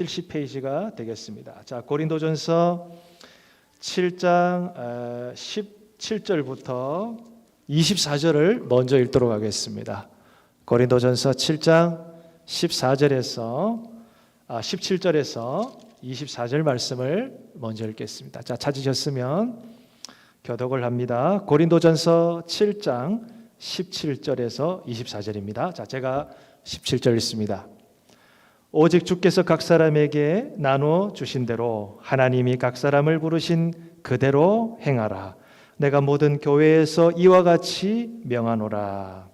70페이지가 되겠습니다. 자, 고린도전서 7장 17절부터 24절을 먼저 읽도록 하겠습니다. 고린도전서 7장 17절에서 24절 말씀을 먼저 읽겠습니다. 자, 찾으셨으면 교독을 합니다. 고린도전서 7장 17절에서 24절입니다. 자, 제가 17절 읽습니다. 오직 주께서 각 사람에게 나누어 주신 대로 하나님이 각 사람을 부르신 그대로 행하라. 내가 모든 교회에서 이와 같이 명하노라.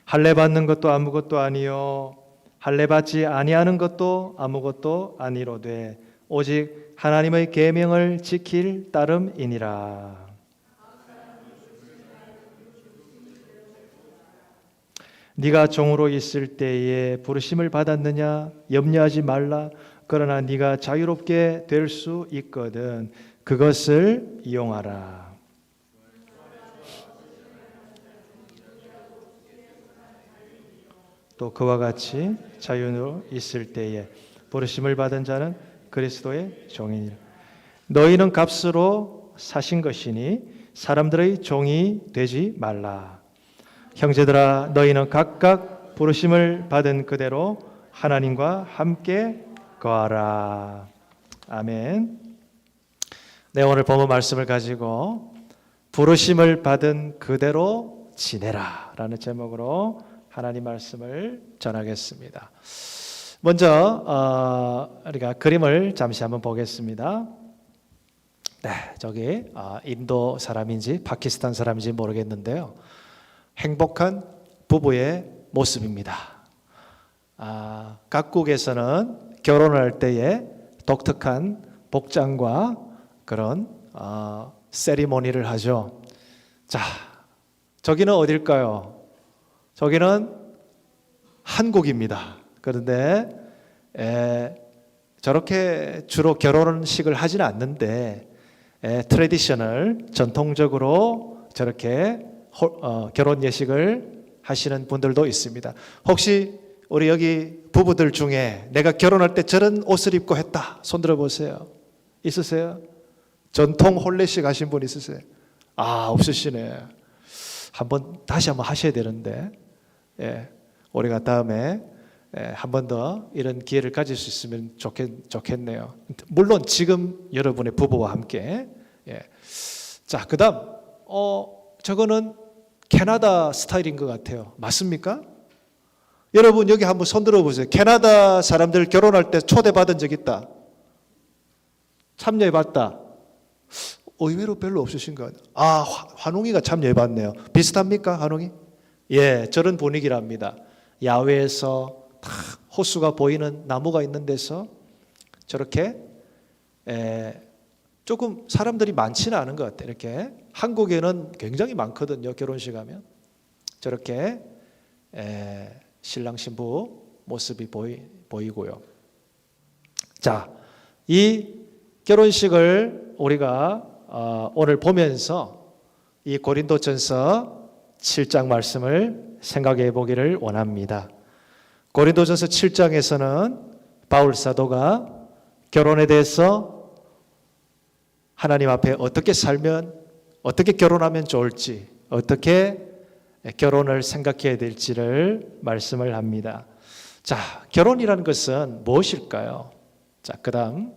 할례 받는 것도 아무것도 아니요 할례 받지 아니하는 것도 아무것도 아니로되 오직 하나님의 계명을 지킬 따름이니라. 네가 종으로 있을 때에 부르심을 받았느냐 염려하지 말라. 그러나 네가 자유롭게 될 수 있거든 그것을 이용하라. 또 그와 같이 자유로 있을 때에 부르심을 받은 자는 그리스도의 종이니라. 너희는 값으로 사신 것이니 사람들의 종이 되지 말라. 형제들아 너희는 각각 부르심을 받은 그대로 하나님과 함께 거하라. 아멘. 네, 오늘 본문 말씀을 가지고 부르심을 받은 그대로 지내라 라는 제목으로 하나님 말씀을 전하겠습니다. 먼저 우리가 그림을 잠시 한번 보겠습니다. 네, 저기 인도 사람인지 파키스탄 사람인지 모르겠는데요. 행복한 부부의 모습입니다. 각국에서는 결혼할 때에 독특한 복장과 그런 세리머니를 하죠. 자, 저기는 어딜까요? 저기는 한국입니다. 그런데 저렇게 주로 결혼식을 하지는 않는데 트래디셔널 전통적으로 저렇게 결혼 예식을 하시는 분들도 있습니다. 혹시 우리 여기 부부들 중에 내가 결혼할 때 저런 옷을 입고 했다 손 들어보세요. 있으세요? 전통 혼례식 하신 분 있으세요? 없으시네. 다시 한번 하셔야 되는데 우리가 다음에 한 번 더 이런 기회를 가질 수 있으면 좋겠네요. 물론 지금 여러분의 부부와 함께. 자, 그다음 저거는 캐나다 스타일인 것 같아요. 맞습니까? 여러분 여기 한번 손 들어보세요. 캐나다 사람들 결혼할 때 초대받은 적 있다? 참여해봤다? 의외로 별로 없으신 것 같아요. 환웅이가 참여해봤네요. 비슷합니까, 환웅이? 예, 저런 분위기랍니다. 야외에서 딱 호수가 보이는 나무가 있는 데서 저렇게 조금 사람들이 많지는 않은 것 같아요. 이렇게 한국에는 굉장히 많거든요. 결혼식 하면 저렇게 신랑 신부 모습이 보이고요. 자, 이 결혼식을 우리가 오늘 보면서 이 고린도전서 7장 말씀을 생각해 보기를 원합니다. 고린도전서 7장에서는 바울 사도가 결혼에 대해서 하나님 앞에 어떻게 살면, 어떻게 결혼하면 좋을지, 어떻게 결혼을 생각해야 될지를 말씀을 합니다. 자, 결혼이라는 것은 무엇일까요? 자, 그 다음.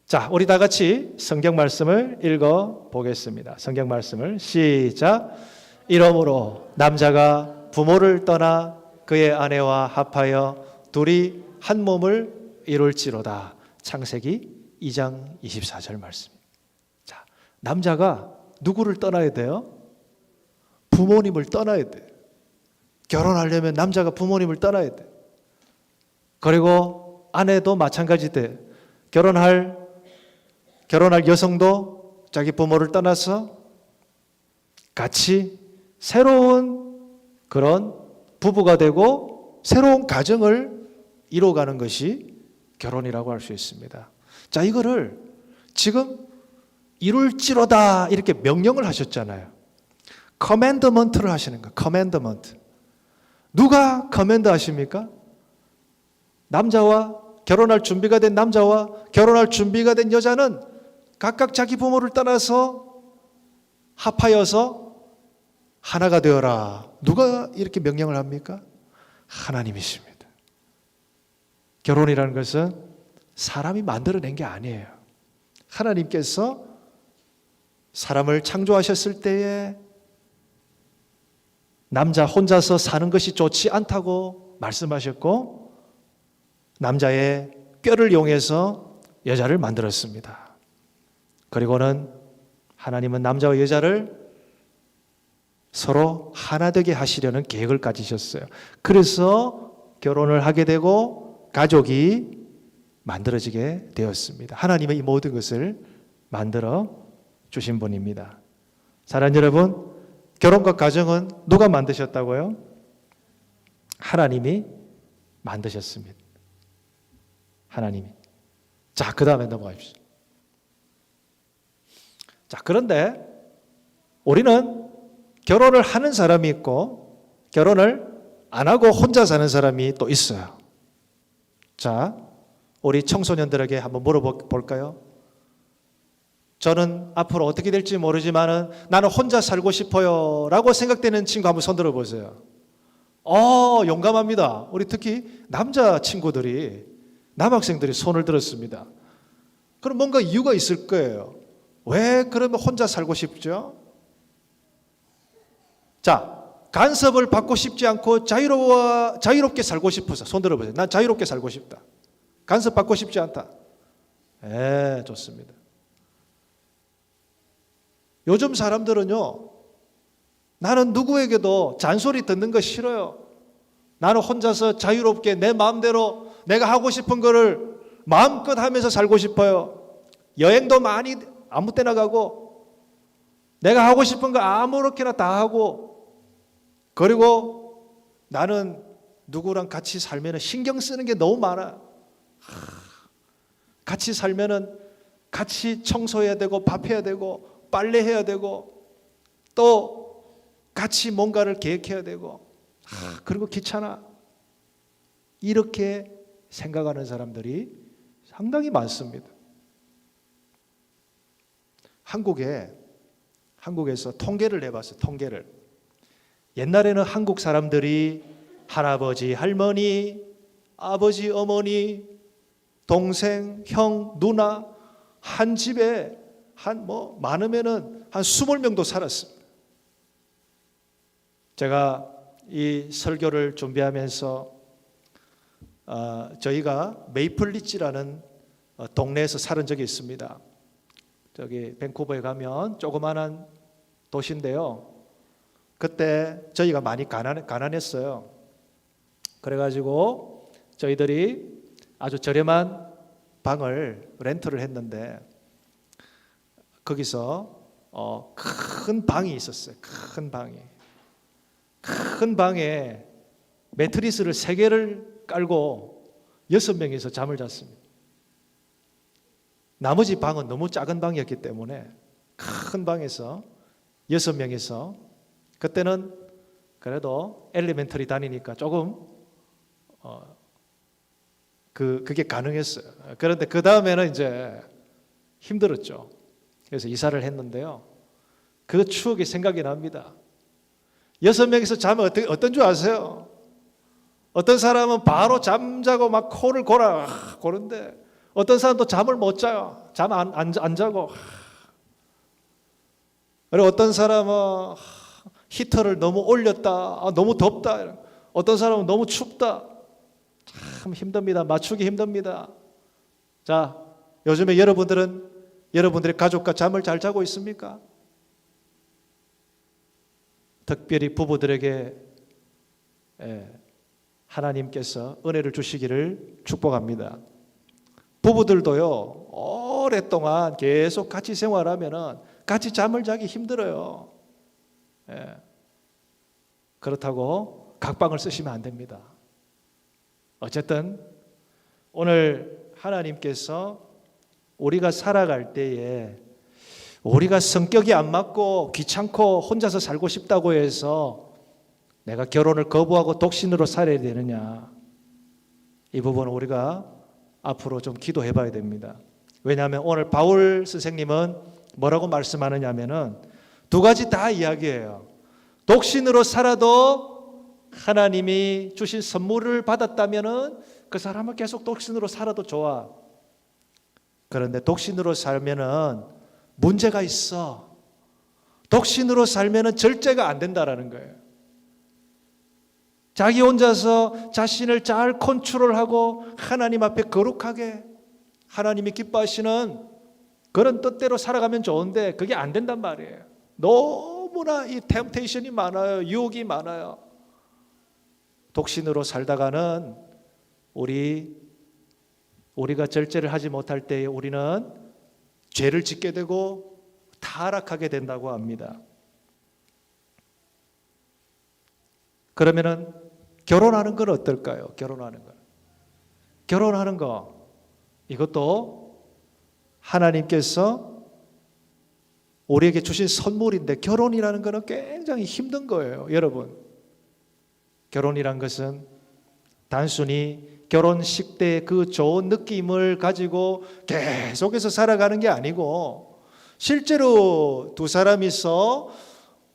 자, 우리 다 같이 성경 말씀을 읽어 보겠습니다. 성경 말씀을 시작. 이러므로 남자가 부모를 떠나 그의 아내와 합하여 둘이 한 몸을 이룰지로다. 창세기 2장 24절 말씀. 자, 남자가 누구를 떠나야 돼요? 부모님을 떠나야 돼. 결혼하려면 남자가 부모님을 떠나야 돼. 그리고 아내도 마찬가지 돼. 결혼할 여성도 자기 부모를 떠나서 같이 새로운 그런 부부가 되고 새로운 가정을 이루어가는 것이 결혼이라고 할 수 있습니다. 자, 이거를 지금 이룰지로다 이렇게 명령을 하셨잖아요. 커맨드먼트를 하시는 거예요. 커맨드먼트. 누가 커맨드 하십니까? 남자와 결혼할 준비가 된 남자와 결혼할 준비가 된 여자는 각각 자기 부모를 떠나서 합하여서 하나가 되어라. 누가 이렇게 명령을 합니까? 하나님이십니다. 결혼이라는 것은 사람이 만들어낸 게 아니에요. 하나님께서 사람을 창조하셨을 때에 남자 혼자서 사는 것이 좋지 않다고 말씀하셨고 남자의 뼈를 이용해서 여자를 만들었습니다. 그리고는 하나님은 남자와 여자를 서로 하나 되게 하시려는 계획을 가지셨어요. 그래서 결혼을 하게 되고 가족이 만들어지게 되었습니다. 하나님의 이 모든 것을 만들어 주신 분입니다. 사랑하는 여러분, 결혼과 가정은 누가 만드셨다고요? 하나님이 만드셨습니다. 하나님이. 자, 그 다음에 넘어가십시오. 자, 그런데 우리는 결혼을 하는 사람이 있고 결혼을 안 하고 혼자 사는 사람이 또 있어요. 자, 우리 청소년들에게 한번 물어볼까요? 저는 앞으로 어떻게 될지 모르지만 나는 혼자 살고 싶어요 라고 생각되는 친구 한번 손 들어보세요. 용감합니다. 우리 특히 남자 친구들이, 남학생들이 손을 들었습니다. 그럼 뭔가 이유가 있을 거예요. 왜 그러면 혼자 살고 싶죠? 자, 간섭을 받고 싶지 않고 자유롭게 살고 싶어서 손 들어보세요. 난 자유롭게 살고 싶다. 간섭 받고 싶지 않다. 좋습니다. 요즘 사람들은요, 나는 누구에게도 잔소리 듣는 거 싫어요. 나는 혼자서 자유롭게 내 마음대로 내가 하고 싶은 거를 마음껏 하면서 살고 싶어요. 여행도 많이 아무 때나 가고 내가 하고 싶은 거 아무렇게나 다 하고, 그리고 나는 누구랑 같이 살면 신경 쓰는 게 너무 많아. 같이 살면은 같이 청소해야 되고 밥해야 되고 빨래해야 되고 또 같이 뭔가를 계획해야 되고 그리고 귀찮아. 이렇게 생각하는 사람들이 상당히 많습니다. 한국에서 통계를 해봤어요. 통계를. 옛날에는 한국 사람들이 할아버지, 할머니, 아버지, 어머니, 동생, 형, 누나 한 집에 많으면은 한 20명도 살았습니다. 제가 이 설교를 준비하면서 저희가 메이플리치라는 동네에서 살은 적이 있습니다. 저기 밴쿠버에 가면 조그마한 도시인데요. 그때 저희가 많이 가난했어요. 그래가지고 저희들이 아주 저렴한 방을 렌트를 했는데 거기서 큰 방이 있었어요. 큰 방에 매트리스를 3개를 깔고 6명이서 잠을 잤습니다. 나머지 방은 너무 작은 방이었기 때문에 큰 방에서 6명이서, 그때는 그래도 엘리멘터리 다니니까 조금 그게 가능했어요. 그런데 그 다음에는 이제 힘들었죠. 그래서 이사를 했는데요. 그 추억이 생각이 납니다. 6명이서 자면 어떤 줄 아세요? 어떤 사람은 바로 잠자고 막 코를 고는데 어떤 사람도 잠을 못 자요. 잠 안 자고. 그리고 어떤 사람은 히터를 너무 올렸다. 너무 덥다. 어떤 사람은 너무 춥다. 참 힘듭니다. 맞추기 힘듭니다. 자, 요즘에 여러분들의 가족과 잠을 잘 자고 있습니까? 특별히 부부들에게 하나님께서 은혜를 주시기를 축복합니다. 부부들도요, 오랫동안 계속 같이 생활하면은 같이 잠을 자기 힘들어요. 그렇다고 각방을 쓰시면 안 됩니다. 어쨌든 오늘 하나님께서 우리가 살아갈 때에 우리가 성격이 안 맞고 귀찮고 혼자서 살고 싶다고 해서 내가 결혼을 거부하고 독신으로 살아야 되느냐. 이 부분은 우리가 앞으로 좀 기도해 봐야 됩니다. 왜냐하면 오늘 바울 선생님은 뭐라고 말씀하느냐면은 두 가지 다 이야기해요. 독신으로 살아도 하나님이 주신 선물을 받았다면은 그 사람은 계속 독신으로 살아도 좋아. 그런데 독신으로 살면은 문제가 있어. 독신으로 살면은 절제가 안 된다라는 거예요. 자기 혼자서 자신을 잘 컨트롤하고 하나님 앞에 거룩하게 하나님이 기뻐하시는 그런 뜻대로 살아가면 좋은데 그게 안 된단 말이에요. 너무나 이 템테이션이 많아요. 유혹이 많아요. 독신으로 살다가는 우리가 절제를 하지 못할 때에 우리는 죄를 짓게 되고 타락하게 된다고 합니다. 그러면은 결혼하는 건 어떨까요? 결혼하는 거 이것도 하나님께서 우리에게 주신 선물인데 결혼이라는 것은 굉장히 힘든 거예요. 여러분, 결혼이란 것은 단순히 결혼식 때 그 좋은 느낌을 가지고 계속해서 살아가는 게 아니고 실제로 두 사람이서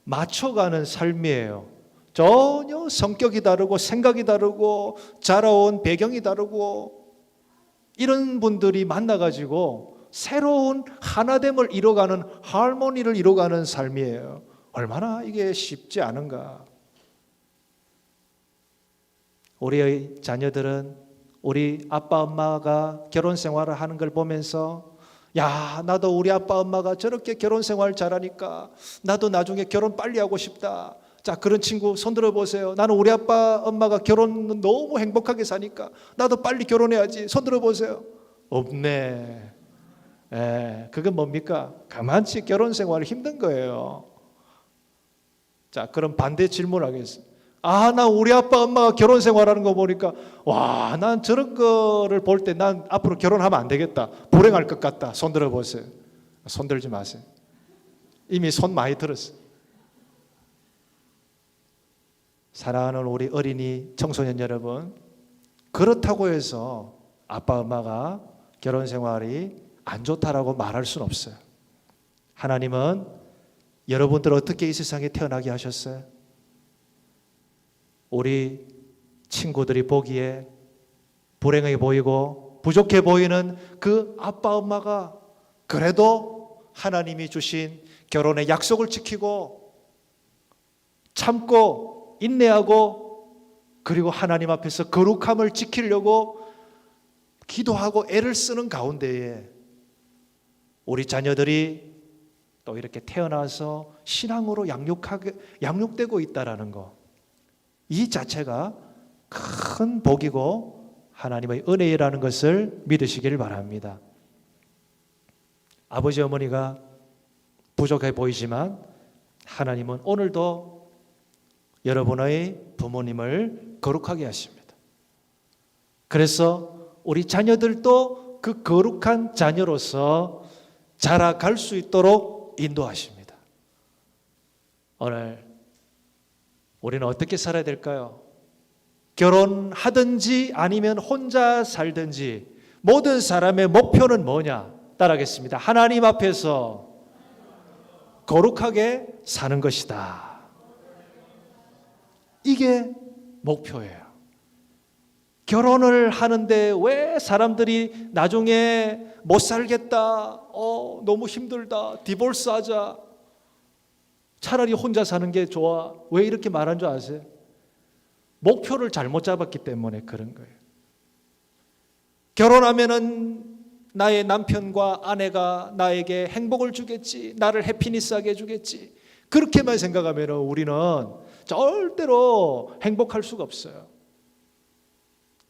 맞춰가는 삶이에요. 전혀 성격이 다르고 생각이 다르고 자라온 배경이 다르고 이런 분들이 만나가지고 새로운 하나됨을 이뤄가는 하모니를 이뤄가는 삶이에요. 얼마나 이게 쉽지 않은가. 우리의 자녀들은 우리 아빠 엄마가 결혼 생활을 하는 걸 보면서 야, 나도 우리 아빠 엄마가 저렇게 결혼 생활 잘하니까 나도 나중에 결혼 빨리 하고 싶다. 자, 그런 친구 손 들어 보세요. 나는 우리 아빠 엄마가 결혼 너무 행복하게 사니까 나도 빨리 결혼해야지. 손 들어 보세요. 없네. 그건 뭡니까? 가만히 결혼 생활이 힘든 거예요. 자, 그럼 반대 질문하겠습니다. 나 우리 아빠 엄마가 결혼 생활하는 거 보니까 와, 난 저런 거를 볼 때 난 앞으로 결혼하면 안 되겠다. 불행할 것 같다. 손 들어 보세요. 손 들지 마세요. 이미 손 많이 들었어요. 사랑하는 우리 어린이 청소년 여러분, 그렇다고 해서 아빠 엄마가 결혼 생활이 안 좋다라고 말할 수는 없어요. 하나님은 여러분들 어떻게 이 세상에 태어나게 하셨어요? 우리 친구들이 보기에 불행해 보이고 부족해 보이는 그 아빠 엄마가 그래도 하나님이 주신 결혼의 약속을 지키고 참고 인내하고 그리고 하나님 앞에서 거룩함을 지키려고 기도하고 애를 쓰는 가운데에 우리 자녀들이 또 이렇게 태어나서 신앙으로 양육되고 있다라는 거, 이 자체가 큰 복이고 하나님의 은혜라는 것을 믿으시길 바랍니다. 아버지 어머니가 부족해 보이지만 하나님은 오늘도 여러분의 부모님을 거룩하게 하십니다. 그래서 우리 자녀들도 그 거룩한 자녀로서 자라갈 수 있도록 인도하십니다. 오늘 우리는 어떻게 살아야 될까요? 결혼하든지 아니면 혼자 살든지 모든 사람의 목표는 뭐냐? 따라하겠습니다. 하나님 앞에서 거룩하게 사는 것이다. 이게 목표예요. 결혼을 하는데 왜 사람들이 나중에 못 살겠다, 너무 힘들다, 디볼스 하자, 차라리 혼자 사는 게 좋아, 왜 이렇게 말한 줄 아세요? 목표를 잘못 잡았기 때문에 그런 거예요. 결혼하면은 나의 남편과 아내가 나에게 행복을 주겠지, 나를 해피니스하게 해주겠지, 그렇게만 생각하면 우리는 절대로 행복할 수가 없어요.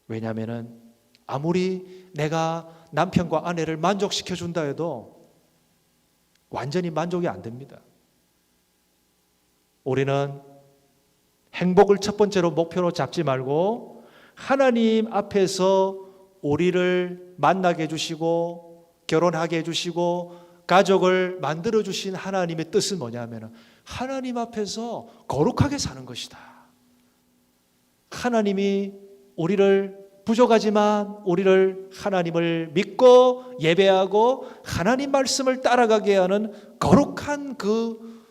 왜냐하면 아무리 내가 남편과 아내를 만족시켜 준다 해도 완전히 만족이 안 됩니다. 우리는 행복을 첫 번째로 목표로 잡지 말고 하나님 앞에서 우리를 만나게 해주시고 결혼하게 해주시고 가족을 만들어 주신 하나님의 뜻은 뭐냐면 하나님 앞에서 거룩하게 사는 것이다. 하나님이 우리를 부족하지만 우리를 하나님을 믿고 예배하고 하나님 말씀을 따라가게 하는 거룩한 그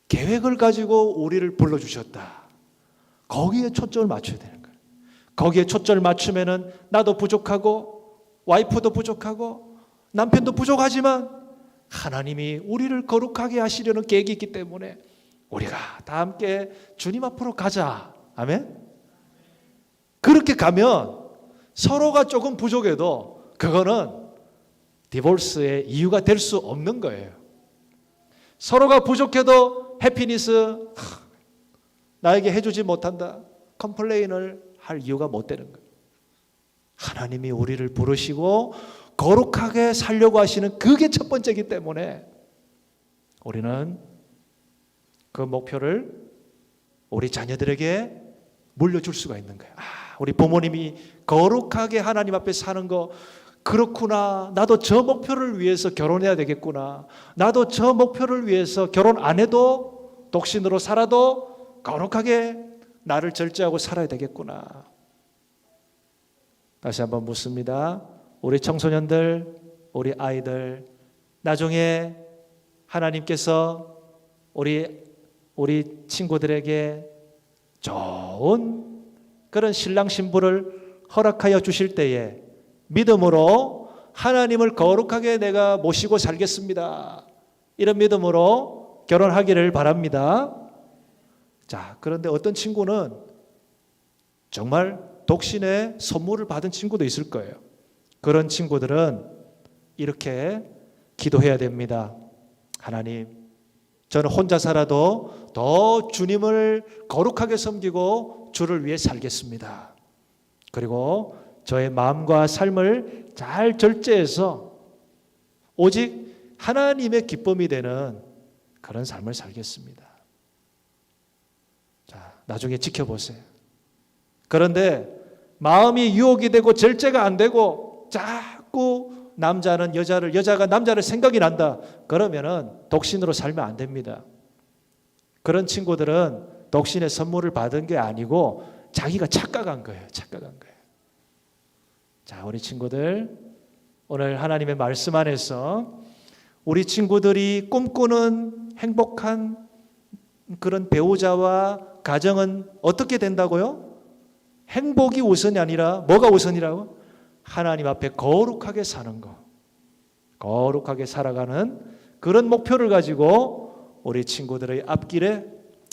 계획을 가지고 우리를 불러주셨다. 거기에 초점을 맞춰야 되는 거예요. 거기에 초점을 맞추면은 나도 부족하고 와이프도 부족하고 남편도 부족하지만 하나님이 우리를 거룩하게 하시려는 계획이 있기 때문에 우리가 다 함께 주님 앞으로 가자. 아멘. 그렇게 가면 서로가 조금 부족해도 그거는 디볼스의 이유가 될 수 없는 거예요. 서로가 부족해도 해피니스 나에게 해주지 못한다 컴플레인을 할 이유가 못 되는 거예요. 하나님이 우리를 부르시고 거룩하게 살려고 하시는 그게 첫 번째이기 때문에 우리는 그 목표를 우리 자녀들에게 물려줄 수가 있는 거예요. 우리 부모님이 거룩하게 하나님 앞에 사는 거 그렇구나. 나도 저 목표를 위해서 결혼해야 되겠구나. 나도 저 목표를 위해서 결혼 안 해도 독신으로 살아도 거룩하게 나를 절제하고 살아야 되겠구나. 다시 한번 묻습니다. 우리 청소년들, 우리 아이들, 나중에 하나님께서 우리 친구들에게 좋은 그런 신랑 신부를 허락하여 주실 때에 믿음으로 하나님을 거룩하게 내가 모시고 살겠습니다. 이런 믿음으로 결혼하기를 바랍니다. 자, 그런데 어떤 친구는 정말 독신의 선물을 받은 친구도 있을 거예요. 그런 친구들은 이렇게 기도해야 됩니다. 하나님, 저는 혼자 살아도 더 주님을 거룩하게 섬기고 주를 위해 살겠습니다. 그리고 저의 마음과 삶을 잘 절제해서 오직 하나님의 기쁨이 되는 그런 삶을 살겠습니다. 자, 나중에 지켜보세요. 그런데 마음이 유혹이 되고 절제가 안 되고 자꾸 남자는 여자를, 여자가 남자를 생각이 난다. 그러면은 독신으로 살면 안 됩니다. 그런 친구들은 독신의 선물을 받은 게 아니고 자기가 착각한 거예요. 착각한 거예요. 자, 우리 친구들 오늘 하나님의 말씀 안에서 우리 친구들이 꿈꾸는 행복한 그런 배우자와 가정은 어떻게 된다고요? 행복이 우선이 아니라 뭐가 우선이라고? 하나님 앞에 거룩하게 사는 거. 거룩하게 살아가는 그런 목표를 가지고 우리 친구들의 앞길에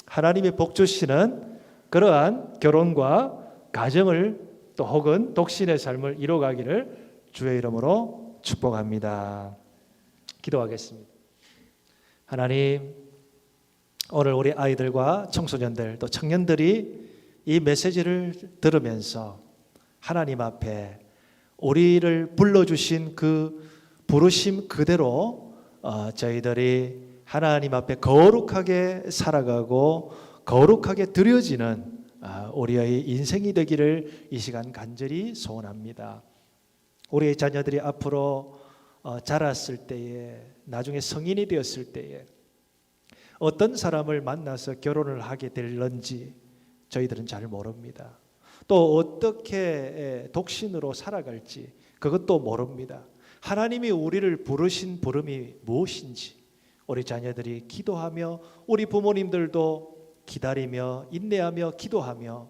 하나님의 복 주시는 그러한 결혼과 가정을 또 혹은 독신의 삶을 이뤄가기를 주의 이름으로 축복합니다. 기도하겠습니다. 하나님, 오늘 우리 아이들과 청소년들 또 청년들이 이 메시지를 들으면서 하나님 앞에 우리를 불러주신 그 부르심 그대로 저희들이 하나님 앞에 거룩하게 살아가고 거룩하게 드려지는 우리의 인생이 되기를 이 시간 간절히 소원합니다. 우리의 자녀들이 앞으로 자랐을 때에 나중에 성인이 되었을 때에 어떤 사람을 만나서 결혼을 하게 될런지 저희들은 잘 모릅니다. 또 어떻게 독신으로 살아갈지 그것도 모릅니다. 하나님이 우리를 부르신 부름이 무엇인지 우리 자녀들이 기도하며 우리 부모님들도 기다리며 인내하며 기도하며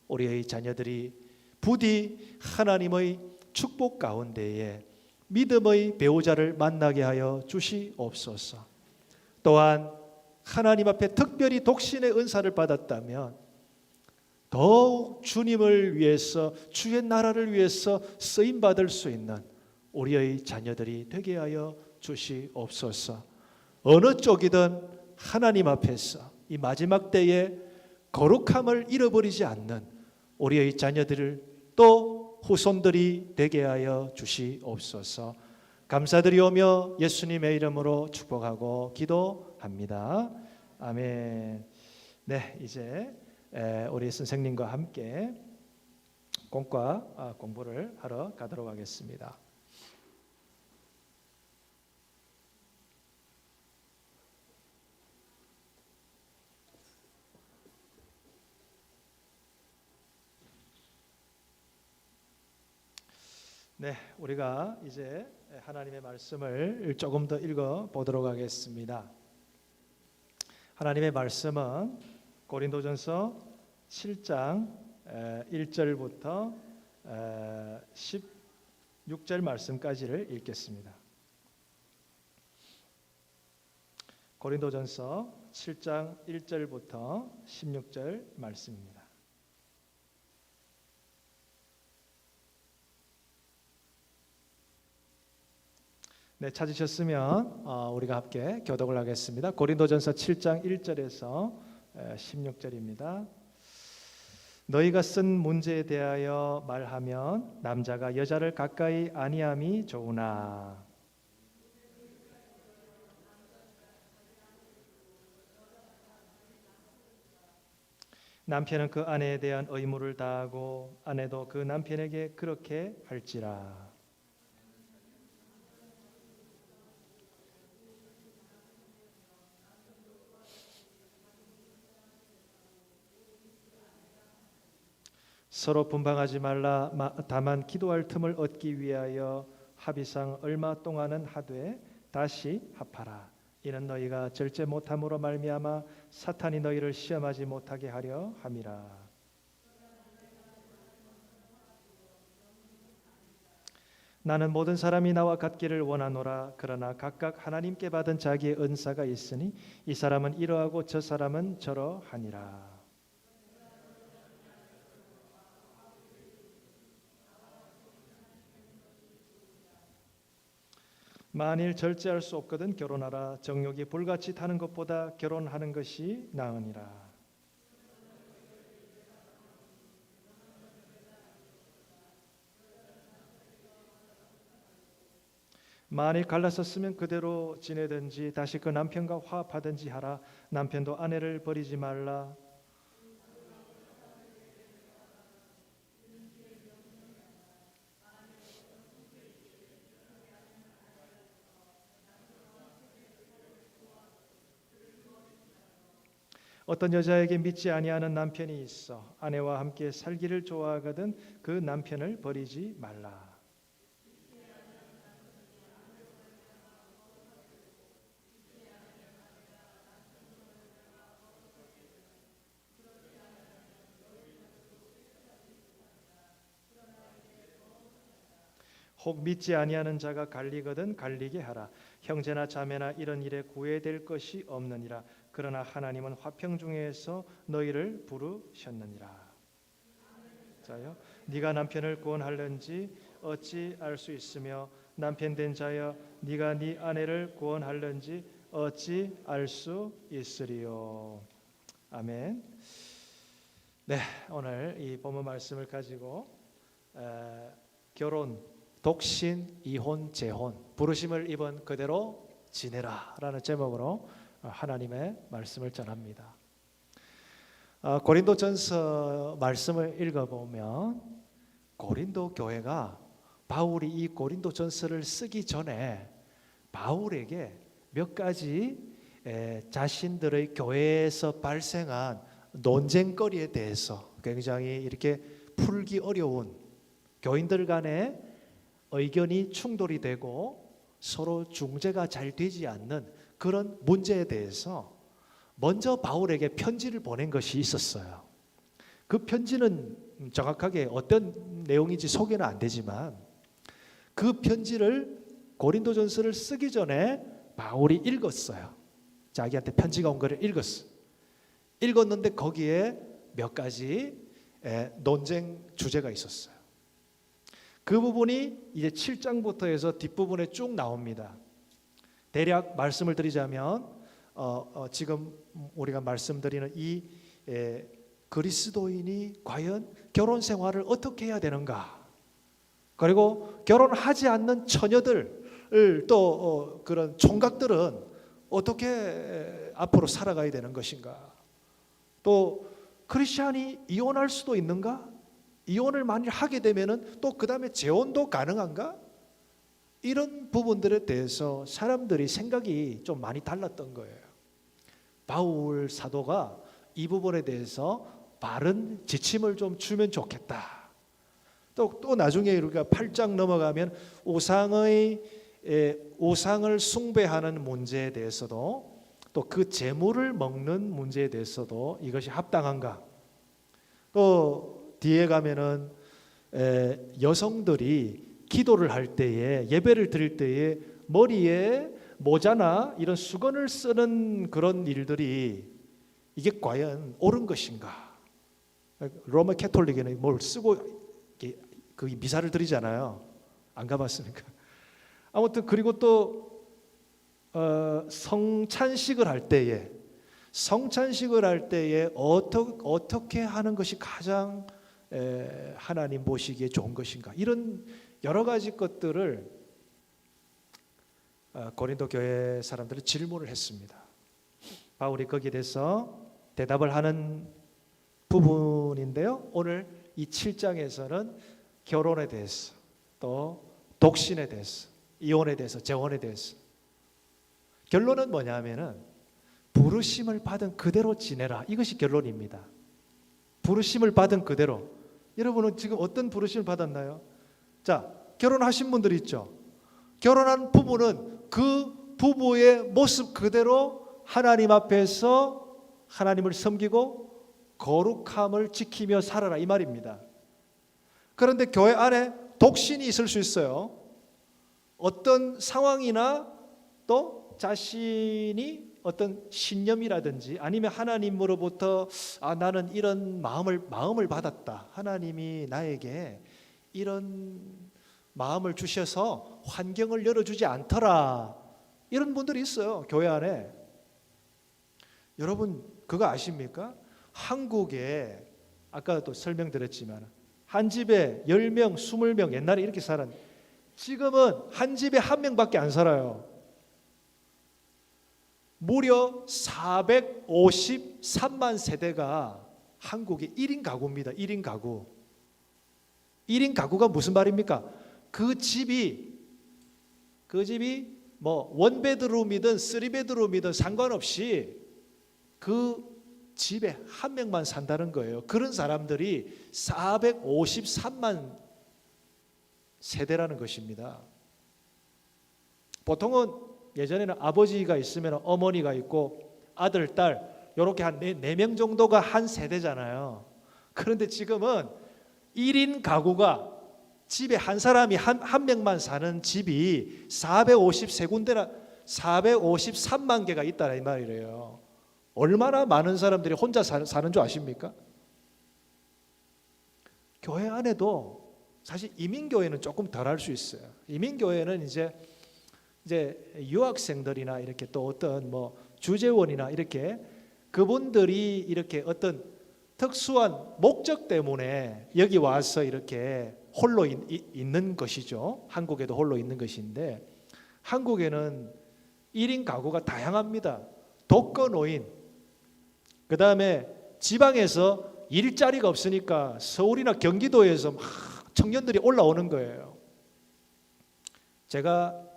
우리의 자녀들이 부디 하나님의 축복 가운데에 믿음의 배우자를 만나게 하여 주시옵소서. 또한 하나님 앞에 특별히 독신의 은사를 받았다면 더욱 주님을 위해서 주의 나라를 위해서 쓰임받을 수 있는 우리의 자녀들이 되게 하여 주시옵소서. 어느 쪽이든 하나님 앞에서 이 마지막 때에 거룩함을 잃어버리지 않는 우리의 자녀들을 또 후손들이 되게 하여 주시옵소서. 감사드리오며 예수님의 이름으로 축복하고 기도합니다. 아멘. 네, 이제 우리 선생님과 함께 공과 공부를 하러 가도록 하겠습니다. 네, 우리가 이제 하나님의 말씀을 조금 더 읽어 보도록 하겠습니다. 하나님의 말씀은 고린도전서 7장 1절부터 16절 말씀까지를 읽겠습니다. 고린도전서 7장 1절부터 16절 말씀입니다. 네, 찾으셨으면 우리가 함께 교독을 하겠습니다. 고린도전서 7장 1절에서 16절입니다. 너희가 쓴 문제에 대하여 말하면 남자가 여자를 가까이 아니함이 좋으나 남편은 그 아내에 대한 의무를 다하고 아내도 그 남편에게 그렇게 할지라. 서로 분방하지 말라. 다만 기도할 틈을 얻기 위하여 합의상 얼마 동안은 하되 다시 합하라. 이는 너희가 절제 못함으로 말미암아 사탄이 너희를 시험하지 못하게 하려 함이라. 나는 모든 사람이 나와 같기를 원하노라. 그러나 각각 하나님께 받은 자기의 은사가 있으니 이 사람은 이러하고 저 사람은 저러하니라. 만일 절제할 수 없거든 결혼하라. 정욕이 불같이 타는 것보다 결혼하는 것이 나으니라. 만일 갈라섰으면 그대로 지내든지 다시 그 남편과 화합하든지 하라. 남편도 아내를 버리지 말라. 어떤 여자에게 믿지 아니하는 남편이 있어 아내와 함께 살기를 좋아하거든 그 남편을 버리지 말라. 혹 믿지 아니하는 자가 갈리거든 갈리게 하라. 형제나 자매나 이런 일에 구애될 것이 없느니라. 그러나 하나님은 화평 중에서 너희를 부르셨느니라. 자여, 네가 남편을 구원할는지 어찌 알 수 있으며 남편 된 자여, 네가 네 아내를 구원할는지 어찌 알 수 있으리요. 아멘. 네, 오늘 이 본문 말씀을 가지고 결혼, 독신, 이혼, 재혼, 부르심을 입은 그대로 지내라라는 제목으로 하나님의 말씀을 전합니다. 고린도전서 말씀을 읽어보면 고린도 교회가 바울이 이 고린도전서를 쓰기 전에 바울에게 몇 가지 자신들의 교회에서 발생한 논쟁거리에 대해서 굉장히 이렇게 풀기 어려운 교인들 간의 의견이 충돌이 되고 서로 중재가 잘 되지 않는 그런 문제에 대해서 먼저 바울에게 편지를 보낸 것이 있었어요. 그 편지는 정확하게 어떤 내용인지 소개는 안 되지만 그 편지를 고린도전서를 쓰기 전에 바울이 읽었어요. 자기한테 편지가 온 거를 읽었어요. 읽었는데 거기에 몇 가지 논쟁 주제가 있었어요. 그 부분이 이제 7장부터 해서 뒷부분에 쭉 나옵니다. 대략 말씀을 드리자면 지금 우리가 말씀드리는 이 그리스도인이 과연 결혼 생활을 어떻게 해야 되는가, 그리고 결혼하지 않는 처녀들 또 그런 총각들은 어떻게 앞으로 살아가야 되는 것인가, 또 크리스찬이 이혼할 수도 있는가, 이혼을 만일 하게 되면은 또 그 다음에 재혼도 가능한가, 이런 부분들에 대해서 사람들이 생각이 좀 많이 달랐던 거예요. 바울 사도가 이 부분에 대해서 바른 지침을 좀 주면 좋겠다. 또 나중에 우리가 8장 넘어가면 우상을 숭배하는 문제에 대해서도 또 그 재물을 먹는 문제에 대해서도 이것이 합당한가. 또 뒤에 가면은 여성들이 기도를 할 때에 예배를 드릴 때에 머리에 모자나 이런 수건을 쓰는 그런 일들이 이게 과연 옳은 것인가? 로마 캐톨릭에는 뭘 쓰고 그 미사를 드리잖아요. 안 가봤습니까? 아무튼 그리고 또 성찬식을 할 때에 어떻게 하는 것이 가장 하나님 보시기에 좋은 것인가? 이런 여러 가지 것들을 고린도 교회 사람들은 질문을 했습니다. 바울이 거기에 대해서 대답을 하는 부분인데요. 오늘 이 7장에서는 결혼에 대해서, 또 독신에 대해서, 이혼에 대해서, 재혼에 대해서, 결론은 뭐냐면은 부르심을 받은 그대로 지내라. 이것이 결론입니다. 부르심을 받은 그대로. 여러분은 지금 어떤 부르심을 받았나요? 자, 결혼하신 분들 있죠. 결혼한 부부는 그 부부의 모습 그대로 하나님 앞에서 하나님을 섬기고 거룩함을 지키며 살아라, 이 말입니다. 그런데 교회 안에 독신이 있을 수 있어요. 어떤 상황이나 또 자신이 어떤 신념이라든지 아니면 하나님으로부터 나는 이런 마음을 받았다. 하나님이 나에게 이런 마음을 주셔서 환경을 열어주지 않더라. 이런 분들이 있어요, 교회 안에. 여러분 그거 아십니까? 한국에 아까도 설명드렸지만 한 집에 10명, 20명 옛날에 이렇게 살았는데 지금은 한 집에 한 명밖에 안 살아요. 무려 453만 세대가 한국의 1인 가구입니다. 1인 가구. 1인 가구가 무슨 말입니까? 그 집이 뭐 원베드룸이든 쓰리베드룸이든 상관없이 그 집에 한 명만 산다는 거예요. 그런 사람들이 453만 세대라는 것입니다. 보통은 예전에는 아버지가 있으면 어머니가 있고 아들, 딸 이렇게 한 4명 정도가 한 세대잖아요. 그런데 지금은 1인 가구가 집에 한 사람이 한 명만 사는 집이 453군데나 453만 개가 있다 이 말이래요. 얼마나 많은 사람들이 혼자 사는 줄 아십니까? 교회 안에도 사실 이민교회는 조금 덜 할 수 있어요. 이민교회는 이제 유학생들이나 이렇게 또 어떤 뭐 주재원이나 이렇게 그분들이 이렇게 어떤 특수한 목적 때문에 여기 와서 이렇게 홀로 있는 것이죠. 한국에도 홀로 있는 것인데 한국에는 1인 가구가 다양합니다. 독거노인, 그 다음에 지방에서 일자리가 없으니까 서울이나 경기도에서 막 청년들이 올라오는 거예요. 제가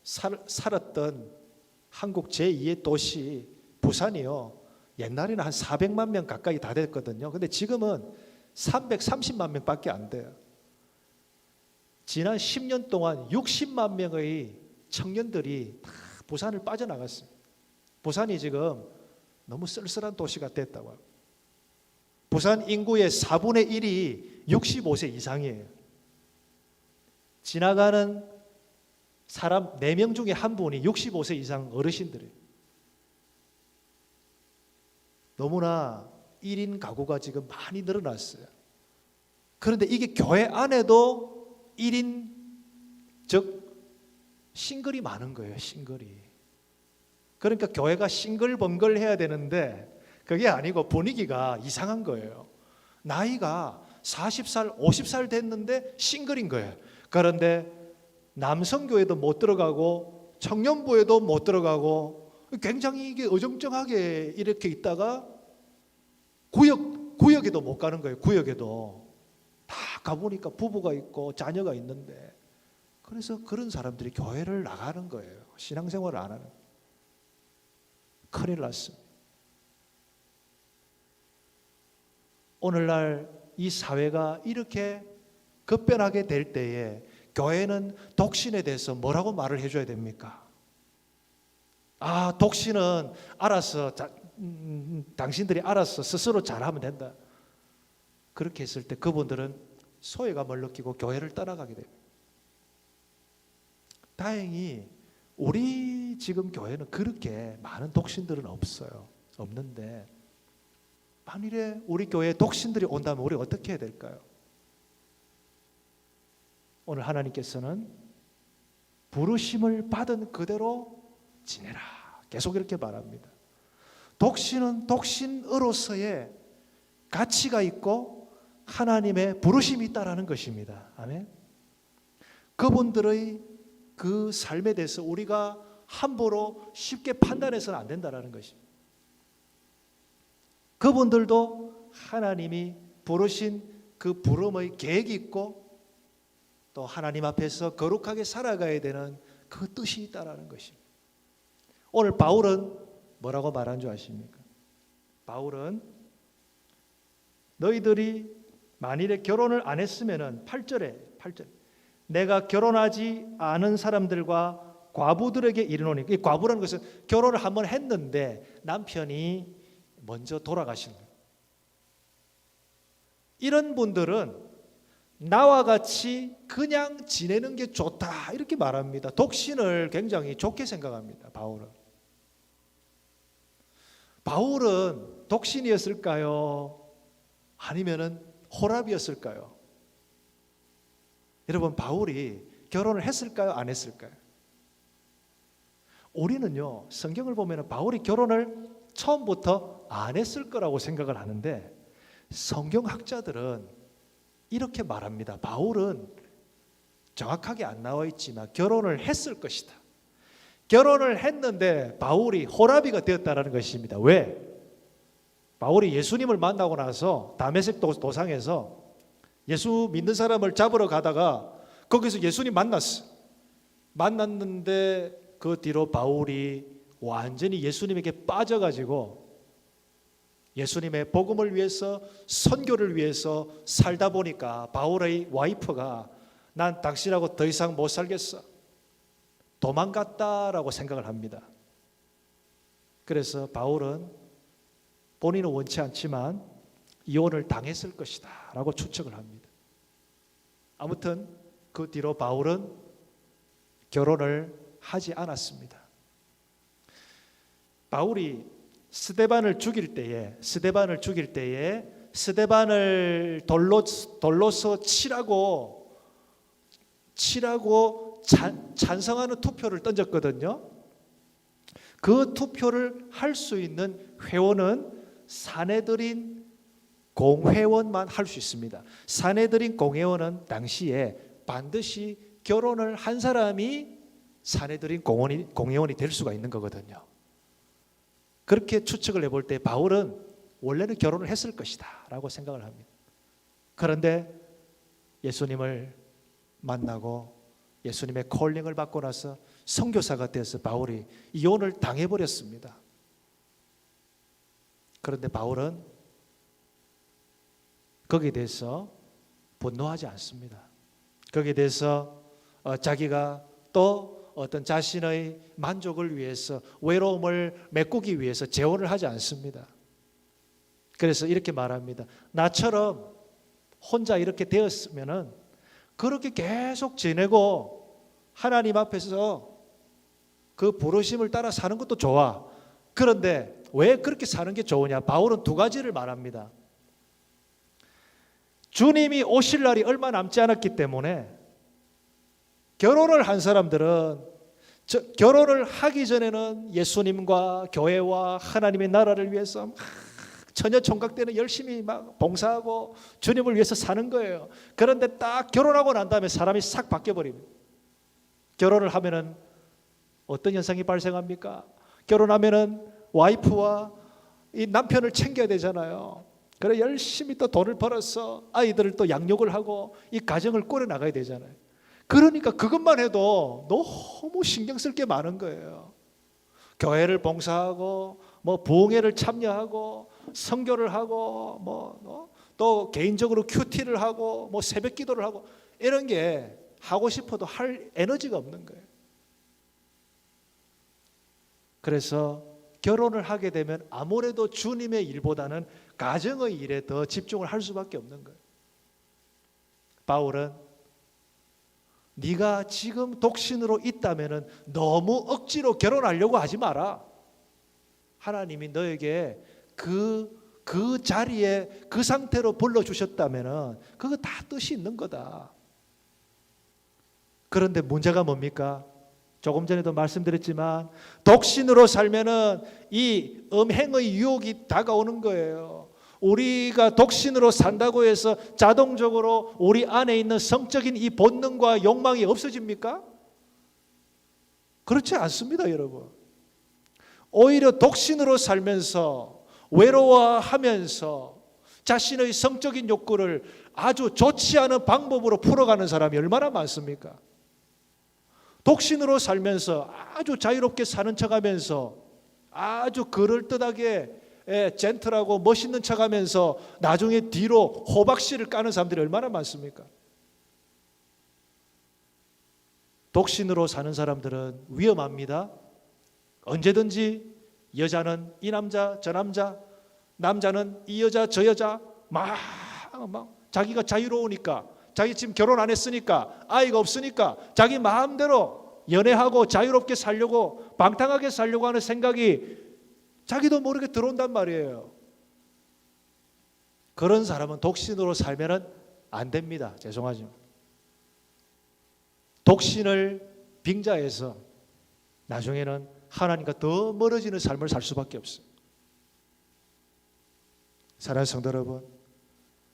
살았던 한국 제2의 도시 부산이요. 옛날에는 한 400만 명 가까이 다 됐거든요. 근데 지금은 330만 명밖에 안 돼요. 지난 10년 동안 60만 명의 청년들이 다 부산을 빠져나갔습니다. 부산이 지금 너무 쓸쓸한 도시가 됐다고 합니다. 부산 인구의 4분의 1이 65세 이상이에요. 지나가는 사람 4명 중에 한 분이 65세 이상 어르신들이에요. 너무나 1인 가구가 지금 많이 늘어났어요. 그런데 이게 교회 안에도 1인 즉 싱글이 많은 거예요. 싱글이. 그러니까 교회가 싱글벙글 해야 되는데 그게 아니고 분위기가 이상한 거예요. 나이가 40살, 50살 됐는데 싱글인 거예요. 그런데 남성교회도 못 들어가고 청년부에도 못 들어가고 굉장히 이게 어정쩡하게 이렇게 있다가 구역에도 못 가는 거예요. 구역에도 다 가보니까 부부가 있고 자녀가 있는데 그래서 그런 사람들이 교회를 나가는 거예요. 신앙생활을 안 하는. 큰일 났습니다. 오늘날 이 사회가 이렇게 급변하게 될 때에 교회는 독신에 대해서 뭐라고 말을 해줘야 됩니까? 독신은 알아서 당신들이 알아서 스스로 잘하면 된다. 그렇게 했을 때 그분들은 소외감을 느끼고 교회를 떠나가게 됩니다. 다행히 우리 지금 교회는 그렇게 많은 독신들은 없는데 만일에 우리 교회에 독신들이 온다면 우리 어떻게 해야 될까요? 오늘 하나님께서는 부르심을 받은 그대로 지내라. 계속 이렇게 말합니다. 독신은 독신으로서의 가치가 있고 하나님의 부르심이 있다라는 것입니다. 아멘. 그분들의 그 삶에 대해서 우리가 함부로 쉽게 판단해서는 안 된다라는 것입니다. 그분들도 하나님이 부르신 그 부름의 계획이 있고 또 하나님 앞에서 거룩하게 살아가야 되는 그 뜻이 있다라는 것입니다. 오늘 바울은 뭐라고 말한 줄 아십니까? 바울은 너희들이 만일에 결혼을 안 했으면은 8절에 내가 결혼하지 않은 사람들과 과부들에게 이르노니, 이 과부라는 것은 결혼을 한번 했는데 남편이 먼저 돌아가신 거예요. 이런 분들은 나와 같이 그냥 지내는 게 좋다 이렇게 말합니다. 독신을 굉장히 좋게 생각합니다. 바울은 독신이었을까요? 아니면은 호랍이었을까요? 여러분, 바울이 결혼을 했을까요? 안 했을까요? 우리는요, 성경을 보면 바울이 결혼을 처음부터 안 했을 거라고 생각을 하는데 성경학자들은 이렇게 말합니다. 바울은 정확하게 안 나와 있지만 결혼을 했을 것이다. 결혼을 했는데 바울이 호라비가 되었다는 것입니다. 왜? 바울이 예수님을 만나고 나서 다메섹 도상에서 예수 믿는 사람을 잡으러 가다가 거기서 예수님 만났는데 그 뒤로 바울이 완전히 예수님에게 빠져가지고 예수님의 복음을 위해서 선교를 위해서 살다 보니까 바울의 와이프가 난 당신하고 더 이상 못 살겠어, 도망갔다라고 생각을 합니다. 그래서 바울은 본인은 원치 않지만 이혼을 당했을 것이다 라고 추측을 합니다. 아무튼 그 뒤로 바울은 결혼을 하지 않았습니다. 바울이 스데반을 죽일 때에 스데반을 돌로서 치라고 찬성하는 투표를 던졌거든요. 그 투표를 할 수 있는 회원은 사내들인 공회원만 할 수 있습니다. 사내들인 공회원은 당시에 반드시 결혼을 한 사람이 사내들인 공회원이 될 수가 있는 거거든요. 그렇게 추측을 해볼 때 바울은 원래는 결혼을 했을 것이다 라고 생각을 합니다. 그런데 예수님을 만나고 예수님의 콜링을 받고 나서 선교사가 되어서 바울이 이혼을 당해버렸습니다. 그런데 바울은 거기에 대해서 분노하지 않습니다. 거기에 대해서 자기가 또 어떤 자신의 만족을 위해서 외로움을 메꾸기 위해서 재혼을 하지 않습니다. 그래서 이렇게 말합니다. 나처럼 혼자 이렇게 되었으면은 그렇게 계속 지내고 하나님 앞에서 그 부르심을 따라 사는 것도 좋아. 그런데 왜 그렇게 사는 게 좋으냐? 바울은 두 가지를 말합니다. 주님이 오실 날이 얼마 남지 않았기 때문에 결혼을 한 사람들은 결혼을 하기 전에는 예수님과 교회와 하나님의 나라를 위해서 처녀 총각 때는 열심히 막 봉사하고 주님을 위해서 사는 거예요. 그런데 딱 결혼하고 난 다음에 사람이 싹 바뀌어버립니다. 결혼을 하면은 어떤 현상이 발생합니까? 결혼하면은 와이프와 이 남편을 챙겨야 되잖아요. 그래 열심히 또 돈을 벌어서 아이들을 또 양육을 하고 이 가정을 꾸려 나가야 되잖아요. 그러니까 그것만 해도 너무 신경 쓸 게 많은 거예요. 교회를 봉사하고 뭐 부흥회를 참여하고 선교를 하고 또 개인적으로 큐티를 하고 뭐 새벽 기도를 하고 이런 게 하고 싶어도 할 에너지가 없는 거예요. 그래서 결혼을 하게 되면 아무래도 주님의 일보다는 가정의 일에 더 집중을 할 수밖에 없는 거예요. 바울은 네가 지금 독신으로 있다면 너무 억지로 결혼하려고 하지 마라. 하나님이 너에게 그 자리에 그 상태로 불러주셨다면 그거 다 뜻이 있는 거다. 그런데 문제가 뭡니까? 조금 전에도 말씀드렸지만 독신으로 살면은 이 음행의 유혹이 다가오는 거예요. 우리가 독신으로 산다고 해서 자동적으로 우리 안에 있는 성적인 이 본능과 욕망이 없어집니까? 그렇지 않습니다, 여러분. 오히려 독신으로 살면서 외로워하면서 자신의 성적인 욕구를 아주 좋지 않은 방법으로 풀어가는 사람이 얼마나 많습니까? 독신으로 살면서 아주 자유롭게 사는 척하면서 아주 그럴듯하게 젠틀하고 멋있는 척하면서 나중에 뒤로 호박씨를 까는 사람들이 얼마나 많습니까? 독신으로 사는 사람들은 위험합니다. 언제든지 여자는 이 남자 저 남자, 남자는 이 여자 저 여자 막 자기가 자유로우니까, 자기 지금 결혼 안 했으니까, 아이가 없으니까 자기 마음대로 연애하고 자유롭게 살려고, 방탕하게 살려고 하는 생각이 자기도 모르게 들어온단 말이에요. 그런 사람은 독신으로 살면 안 됩니다. 죄송하지만 독신을 빙자해서 나중에는 하나님과 더 멀어지는 삶을 살 수밖에 없어요. 사랑하는 성도 여러분,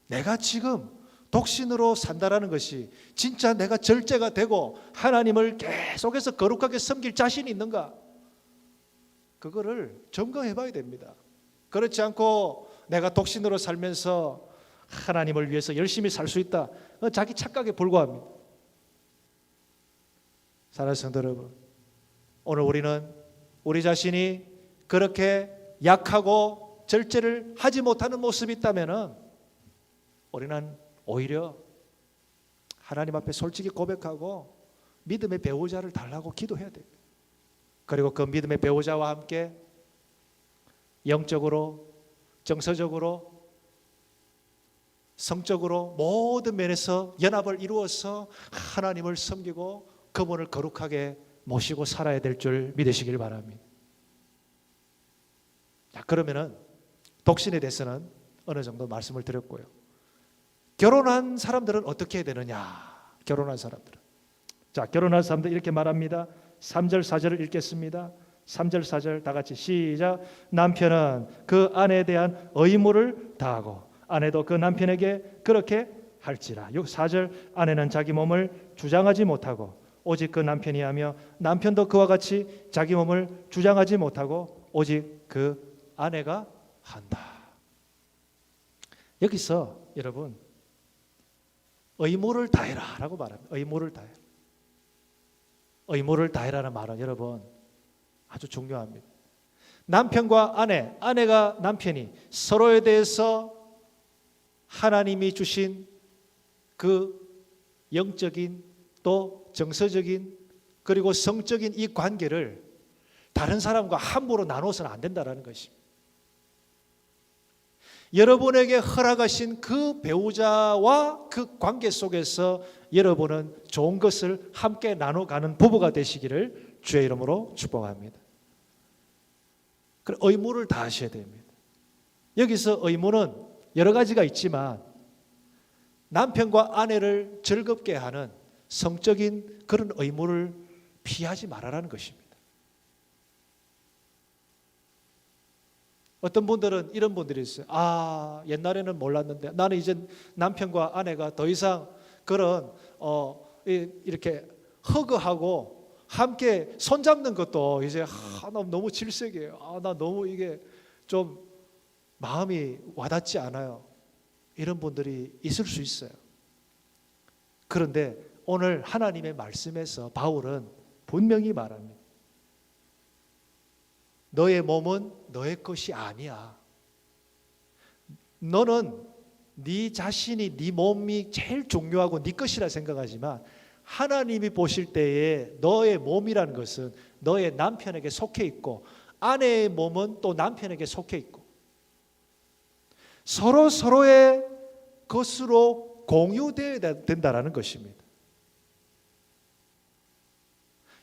내가 지금 독신으로 산다라는 것이 진짜 내가 절제가 되고 하나님을 계속해서 거룩하게 섬길 자신이 있는가? 그거를 점검해 봐야 됩니다. 그렇지 않고 내가 독신으로 살면서 하나님을 위해서 열심히 살 수 있다, 자기 착각에 불과합니다. 사랑하는 성도 여러분, 오늘 우리는 우리 자신이 그렇게 약하고 절제를 하지 못하는 모습이 있다면 우리는 오히려 하나님 앞에 솔직히 고백하고 믿음의 배우자를 달라고 기도해야 됩니다. 그리고 그 믿음의 배우자와 함께 영적으로, 정서적으로, 성적으로 모든 면에서 연합을 이루어서 하나님을 섬기고 그분을 거룩하게 모시고 살아야 될 줄 믿으시길 바랍니다. 자, 그러면은 독신에 대해서는 어느 정도 말씀을 드렸고요. 결혼한 사람들은 어떻게 해야 되느냐? 결혼한 사람들은, 자, 결혼한 사람들 이렇게 말합니다. 3절 4절을 읽겠습니다. 3절 4절 다 같이 시작. 남편은 그 아내에 대한 의무를 다하고 아내도 그 남편에게 그렇게 할지라. 4절 아내는 자기 몸을 주장하지 못하고 오직 그 남편이 하며 남편도 그와 같이 자기 몸을 주장하지 못하고 오직 그 아내가 한다. 여기서 여러분 의무를 다해라 라고 말합니다. 의무를 다해라. 의무를 다해라는 말은 여러분 아주 중요합니다. 남편과 아내, 아내가 남편이 서로에 대해서 하나님이 주신 그 영적인 또 정서적인 그리고 성적인 이 관계를 다른 사람과 함부로 나눠서는 안 된다는 것입니다. 여러분에게 허락하신 그 배우자와 그 관계 속에서 여러분은 좋은 것을 함께 나눠가는 부부가 되시기를 주의 이름으로 축복합니다. 의무를 다하셔야 됩니다. 여기서 의무는 여러 가지가 있지만 남편과 아내를 즐겁게 하는 성적인 그런 의무를 피하지 말아라는 것입니다. 어떤 분들은 이런 분들이 있어요. 옛날에는 몰랐는데 나는 이제 남편과 아내가 더 이상 그런 이렇게 허그하고 함께 손잡는 것도 이제 나 너무 질색이에요. 나 너무 이게 좀 마음이 와닿지 않아요. 이런 분들이 있을 수 있어요. 그런데 오늘 하나님의 말씀에서 바울은 분명히 말합니다. 너의 몸은 너의 것이 아니야. 너는 네 자신이 네 몸이 제일 중요하고 네 것이라 생각하지만 하나님이 보실 때에 너의 몸이라는 것은 너의 남편에게 속해 있고 아내의 몸은 또 남편에게 속해 있고 서로 서로의 것으로 공유되어야 된다는 것입니다.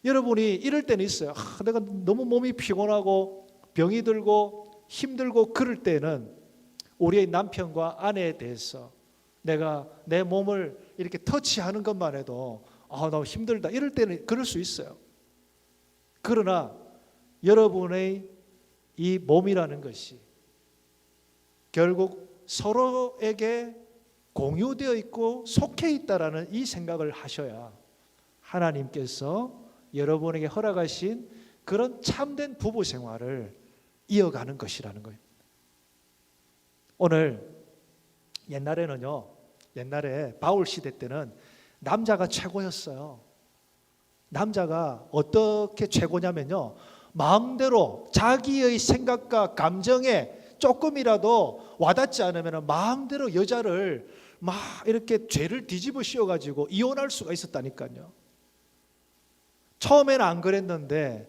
여러분이 이럴 때는 있어요. 내가 너무 몸이 피곤하고 병이 들고 힘들고 그럴 때는 우리의 남편과 아내에 대해서 내가 내 몸을 이렇게 터치하는 것만 해도 나 힘들다 이럴 때는 그럴 수 있어요. 그러나 여러분의 이 몸이라는 것이 결국 서로에게 공유되어 있고 속해 있다라는 이 생각을 하셔야 하나님께서 여러분에게 허락하신 그런 참된 부부 생활을 이어가는 것이라는 거예요. 오늘 옛날에 바울 시대 때는 남자가 최고였어요. 남자가 어떻게 최고냐면요, 마음대로 자기의 생각과 감정에 조금이라도 와닿지 않으면 마음대로 여자를 막 이렇게 죄를 뒤집어 씌워가지고 이혼할 수가 있었다니까요. 처음에는 안 그랬는데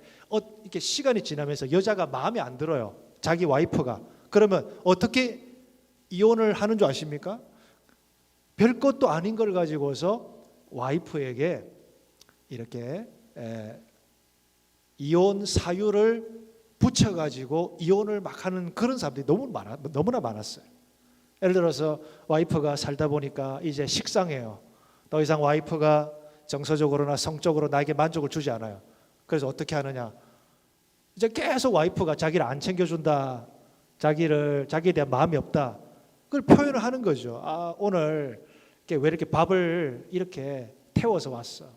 이렇게 시간이 지나면서 여자가 마음에 안 들어요. 자기 와이프가. 그러면 어떻게 이혼을 하는 줄 아십니까? 별것도 아닌 걸 가지고서 와이프에게 이렇게 이혼 사유를 붙여가지고 이혼을 막 하는 그런 사람들이 너무나 많았어요. 예를 들어서 와이프가 살다 보니까 이제 식상해요. 더 이상 와이프가 정서적으로나 성적으로 나에게 만족을 주지 않아요. 그래서 어떻게 하느냐, 이제 계속 와이프가 자기를 안 챙겨준다, 자기에 대한 마음이 없다, 그걸 표현을 하는 거죠. 오늘 왜 이렇게 밥을 이렇게 태워서 왔어?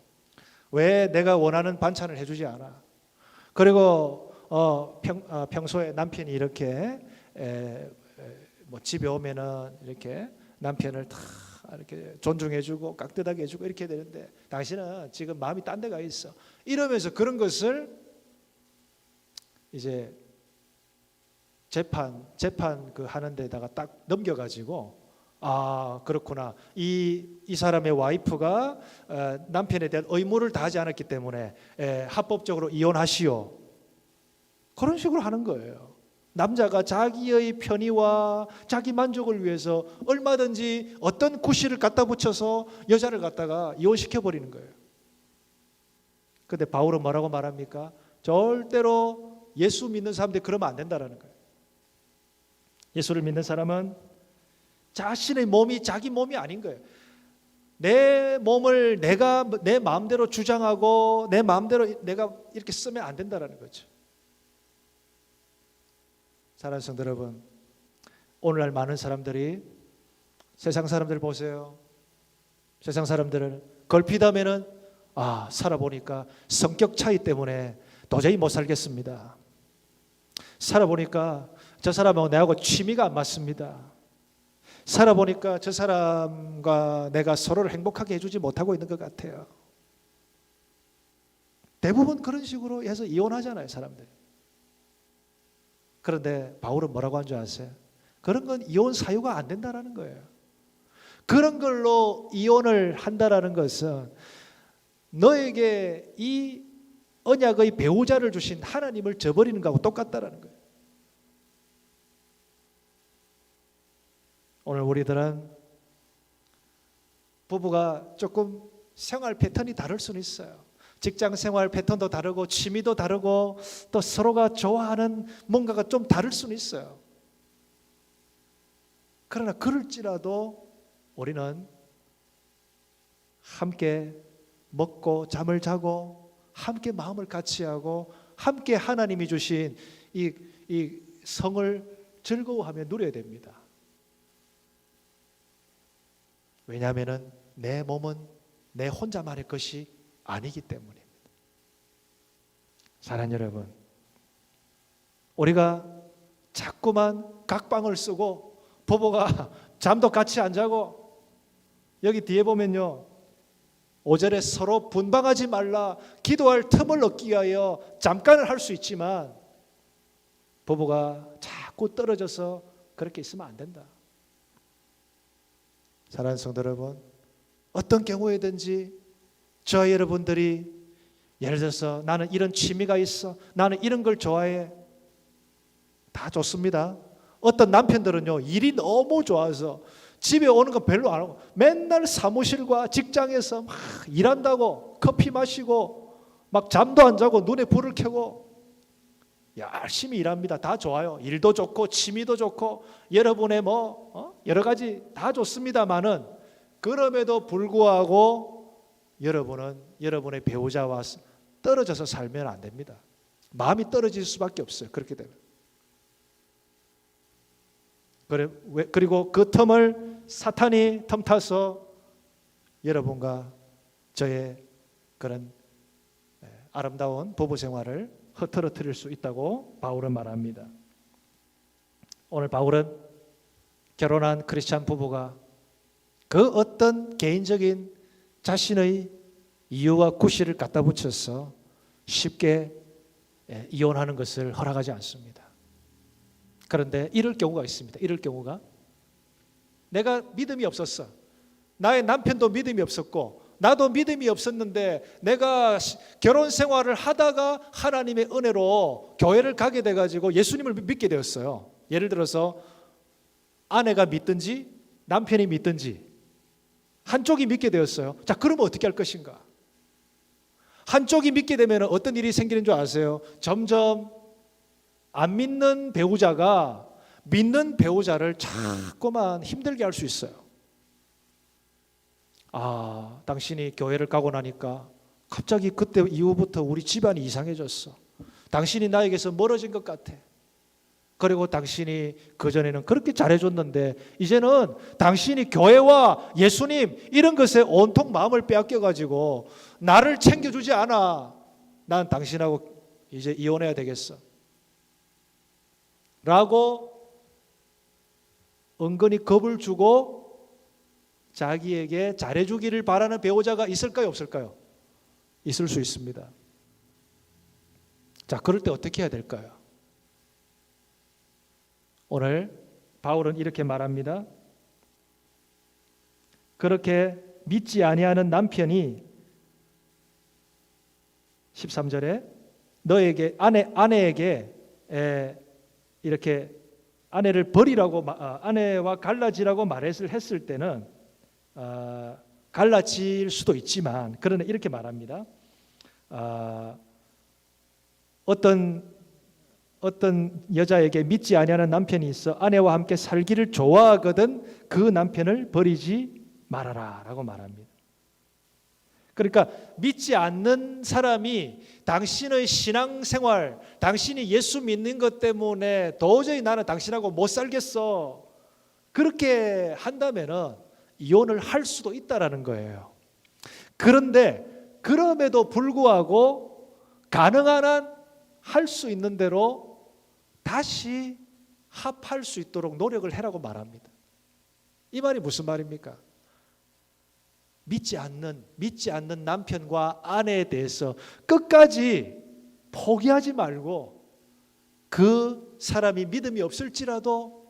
왜 내가 원하는 반찬을 해주지 않아? 그리고 평소에 남편이 이렇게 집에 오면은 이렇게 남편을 다 이렇게 존중해주고 깍듯하게 해주고 이렇게 해야 되는데 당신은 지금 마음이 딴 데가 있어. 이러면서 그런 것을 이제 재판 그 하는 데다가 딱 넘겨가지고 그렇구나. 이 사람의 와이프가 남편에 대한 의무를 다하지 않았기 때문에 합법적으로 이혼하시오. 그런 식으로 하는 거예요. 남자가 자기의 편의와 자기 만족을 위해서 얼마든지 어떤 구실을 갖다 붙여서 여자를 갖다가 이혼시켜 버리는 거예요. 그런데 바울은 뭐라고 말합니까? 절대로 예수 믿는 사람들이 그러면 안 된다라는 거예요. 예수를 믿는 사람은 자신의 몸이 자기 몸이 아닌 거예요. 내 몸을 내가 내 마음대로 주장하고 내 마음대로 내가 이렇게 쓰면 안 된다라는 거죠. 사랑하는 성도 여러분, 오늘날 많은 사람들이 세상 사람들 보세요. 세상 사람들을 걸핏하면은 살아보니까 성격 차이 때문에 도저히 못 살겠습니다. 살아보니까 저 사람하고 내하고 취미가 안 맞습니다. 살아보니까 저 사람과 내가 서로를 행복하게 해주지 못하고 있는 것 같아요. 대부분 그런 식으로 해서 이혼하잖아요, 사람들. 그런데 바울은 뭐라고 한 줄 아세요? 그런 건 이혼 사유가 안 된다라는 거예요. 그런 걸로 이혼을 한다라는 것은 너에게 이 언약의 배우자를 주신 하나님을 저버리는 것하고 똑같다라는 거예요. 오늘 우리들은 부부가 조금 생활 패턴이 다를 수는 있어요. 직장 생활 패턴도 다르고 취미도 다르고 또 서로가 좋아하는 뭔가가 좀 다를 수는 있어요. 그러나 그럴지라도 우리는 함께 먹고 잠을 자고 함께 마음을 같이 하고 함께 하나님이 주신 이 성을 즐거워하며 누려야 됩니다. 왜냐하면 내 몸은 내 혼자만의 것이 아니기 때문입니다. 사랑하는 여러분, 우리가 자꾸만 각방을 쓰고 부부가 잠도 같이 안 자고 여기 뒤에 보면요, 5절에 서로 분방하지 말라, 기도할 틈을 얻기 위하여 잠깐을 할 수 있지만 부부가 자꾸 떨어져서 그렇게 있으면 안 된다. 사랑하는 성도 여러분, 어떤 경우에든지 저와 여러분들이 예를 들어서 나는 이런 취미가 있어, 나는 이런 걸 좋아해, 다 좋습니다. 어떤 남편들은요, 일이 너무 좋아서 집에 오는 거 별로 안 하고 맨날 사무실과 직장에서 막 일한다고 커피 마시고 막 잠도 안 자고 눈에 불을 켜고 열심히 일합니다. 다 좋아요. 일도 좋고 취미도 좋고 여러분의 여러 가지 다 좋습니다만은, 그럼에도 불구하고 여러분은 여러분의 배우자와 떨어져서 살면 안 됩니다. 마음이 떨어질 수밖에 없어요. 그렇게 되면. 그리고 그 틈을 사탄이 틈타서 여러분과 저의 그런 아름다운 부부 생활을 흐트러뜨릴 수 있다고 바울은 말합니다. 오늘 바울은 결혼한 크리스찬 부부가 그 어떤 개인적인 자신의 이유와 구실을 갖다 붙여서 쉽게 이혼하는 것을 허락하지 않습니다. 그런데 이럴 경우가 있습니다. 이럴 경우가, 내가 믿음이 없었어. 나의 남편도 믿음이 없었고 나도 믿음이 없었는데 내가 결혼 생활을 하다가 하나님의 은혜로 교회를 가게 돼가지고 예수님을 믿게 되었어요. 예를 들어서 아내가 믿든지 남편이 믿든지 한쪽이 믿게 되었어요. 자, 그러면 어떻게 할 것인가? 한쪽이 믿게 되면 어떤 일이 생기는 줄 아세요? 점점 안 믿는 배우자가 믿는 배우자를 자꾸만 힘들게 할 수 있어요. 아, 당신이 교회를 가고 나니까 갑자기 그때 이후부터 우리 집안이 이상해졌어. 당신이 나에게서 멀어진 것 같아. 그리고 당신이 그전에는 그렇게 잘해줬는데 이제는 당신이 교회와 예수님 이런 것에 온통 마음을 빼앗겨가지고 나를 챙겨주지 않아. 난 당신하고 이제 이혼해야 되겠어 라고 은근히 겁을 주고 자기에게 잘해주기를 바라는 배우자가 있을까요, 없을까요? 있을 수 있습니다. 자, 그럴 때 어떻게 해야 될까요? 오늘 바울은 이렇게 말합니다. 그렇게 믿지 아니하는 남편이 13절에 너에게 아내에게 이렇게 아내를 버리라고 아내와 갈라지라고 했을 때는 갈라질 수도 있지만, 그러나 이렇게 말합니다. 어떤 여자에게 믿지 아니하는 남편이 있어 아내와 함께 살기를 좋아하거든 그 남편을 버리지 말아라 라고 말합니다. 그러니까 믿지 않는 사람이 당신의 신앙생활, 당신이 예수 믿는 것 때문에 도저히 나는 당신하고 못 살겠어, 그렇게 한다면은 이혼을 할 수도 있다라는 거예요. 그런데 그럼에도 불구하고 가능한 한 할 수 있는 대로 다시 합할 수 있도록 노력을 해라고 말합니다. 이 말이 무슨 말입니까? 믿지 않는 남편과 아내에 대해서 끝까지 포기하지 말고 그 사람이 믿음이 없을지라도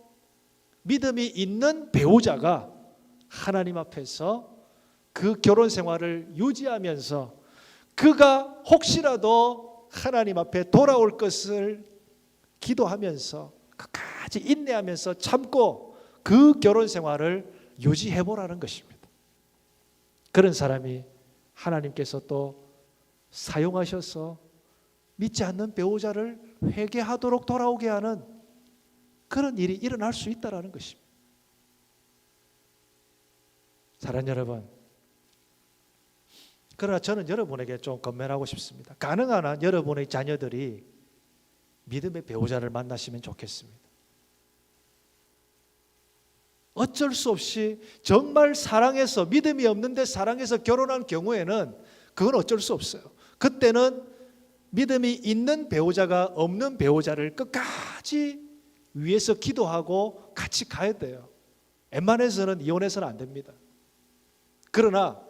믿음이 있는 배우자가 하나님 앞에서 그 결혼 생활을 유지하면서 그가 혹시라도 하나님 앞에 돌아올 것을 기도하면서 끝까지 인내하면서 참고 그 결혼 생활을 유지해 보라는 것입니다. 그런 사람이 하나님께서 또 사용하셔서 믿지 않는 배우자를 회개하도록 돌아오게 하는 그런 일이 일어날 수 있다는 것입니다. 사랑하는 여러분, 그러나 저는 여러분에게 좀 권면하고 싶습니다. 가능한 한 여러분의 자녀들이 믿음의 배우자를 만나시면 좋겠습니다. 어쩔 수 없이 정말 사랑해서, 믿음이 없는데 사랑해서 결혼한 경우에는 그건 어쩔 수 없어요. 그때는 믿음이 있는 배우자가 없는 배우자를 끝까지 위해서 기도하고 같이 가야 돼요. 웬만해서는 이혼해서는 안 됩니다. 그러나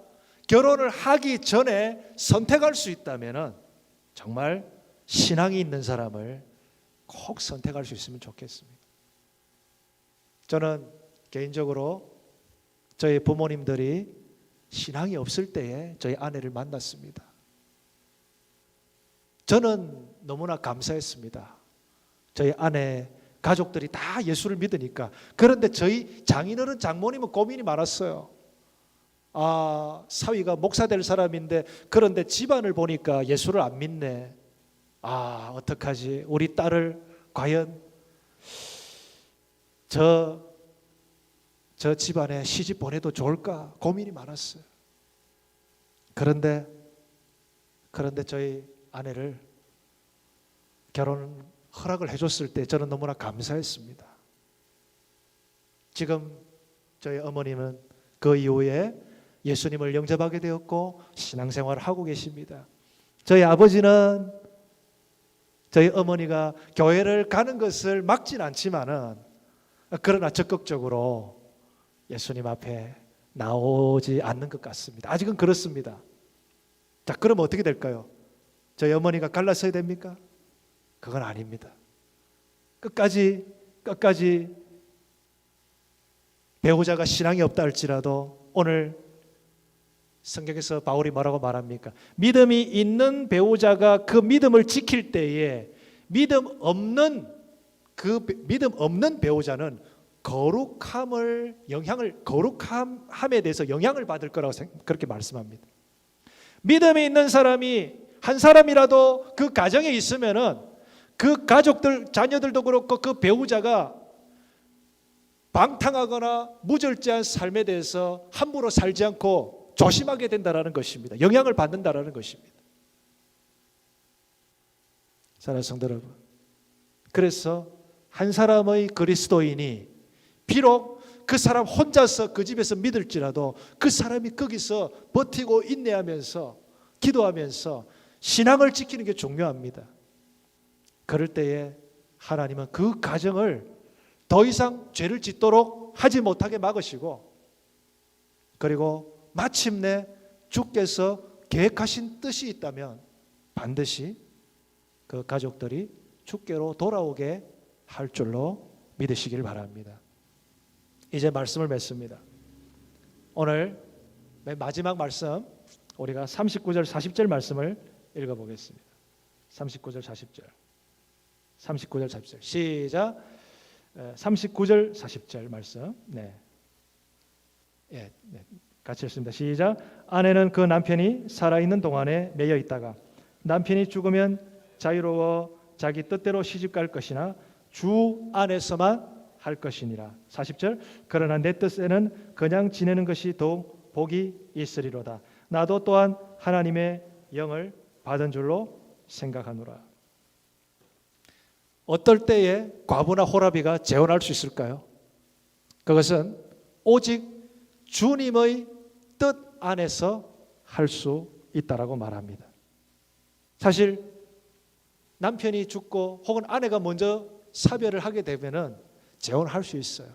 결혼을 하기 전에 선택할 수 있다면 정말 신앙이 있는 사람을 꼭 선택할 수 있으면 좋겠습니다. 저는 개인적으로 저희 부모님들이 신앙이 없을 때에 저희 아내를 만났습니다. 저는 너무나 감사했습니다. 저희 아내 가족들이 다 예수를 믿으니까. 그런데 저희 장인어른 장모님은 고민이 많았어요. 사위가 목사 될 사람인데 그런데 집안을 보니까 예수를 안 믿네. 어떡하지? 우리 딸을 과연 저 집안에 시집 보내도 좋을까 고민이 많았어요. 그런데 저희 아내를 결혼 허락을 해줬을 때 저는 너무나 감사했습니다. 지금 저희 어머님은 그 이후에 예수님을 영접하게 되었고 신앙생활을 하고 계십니다. 저희 아버지는 저희 어머니가 교회를 가는 것을 막진 않지만은 그러나 적극적으로 예수님 앞에 나오지 않는 것 같습니다. 아직은 그렇습니다. 자, 그럼 어떻게 될까요? 저희 어머니가 갈라서야 됩니까? 그건 아닙니다. 끝까지 배우자가 신앙이 없다 할지라도 오늘 성경에서 바울이 뭐라고 말합니까? 믿음이 있는 배우자가 그 믿음을 지킬 때에 믿음 없는 배우자는 거룩함에 대해서 영향을 받을 거라고 그렇게 말씀합니다. 믿음이 있는 사람이 한 사람이라도 그 가정에 있으면은 그 가족들, 자녀들도 그렇고 그 배우자가 방탕하거나 무절제한 삶에 대해서 함부로 살지 않고 조심하게 된다는 것입니다. 영향을 받는다는 것입니다. 사랑하는 성도 여러분, 그래서 한 사람의 그리스도인이 비록 그 사람 혼자서 그 집에서 믿을지라도 그 사람이 거기서 버티고 인내하면서 기도하면서 신앙을 지키는 게 중요합니다. 그럴 때에 하나님은 그 가정을 더 이상 죄를 짓도록 하지 못하게 막으시고, 그리고 마침내 주께서 계획하신 뜻이 있다면 반드시 그 가족들이 주께로 돌아오게 할 줄로 믿으시길 바랍니다. 이제 말씀을 맺습니다. 오늘 맨 마지막 말씀, 우리가 39절 40절 말씀을 읽어보겠습니다. 39절 40절 시작. 39절 40절 말씀. 같이 읽습니다. 시작. 아내는 그 남편이 살아있는 동안에 매여 있다가 남편이 죽으면 자유로워 자기 뜻대로 시집갈 것이나 주 안에서만 할 것이니라. 40절. 그러나 내 뜻에는 그냥 지내는 것이 더욱 복이 있으리로다. 나도 또한 하나님의 영을 받은 줄로 생각하노라. 어떨 때에 과부나 호라비가 재혼할 수 있을까요? 그것은 오직 주님의 뜻 안에서 할 수 있다라고 말합니다. 사실 남편이 죽고 혹은 아내가 먼저 사별을 하게 되면은 재혼할 수 있어요.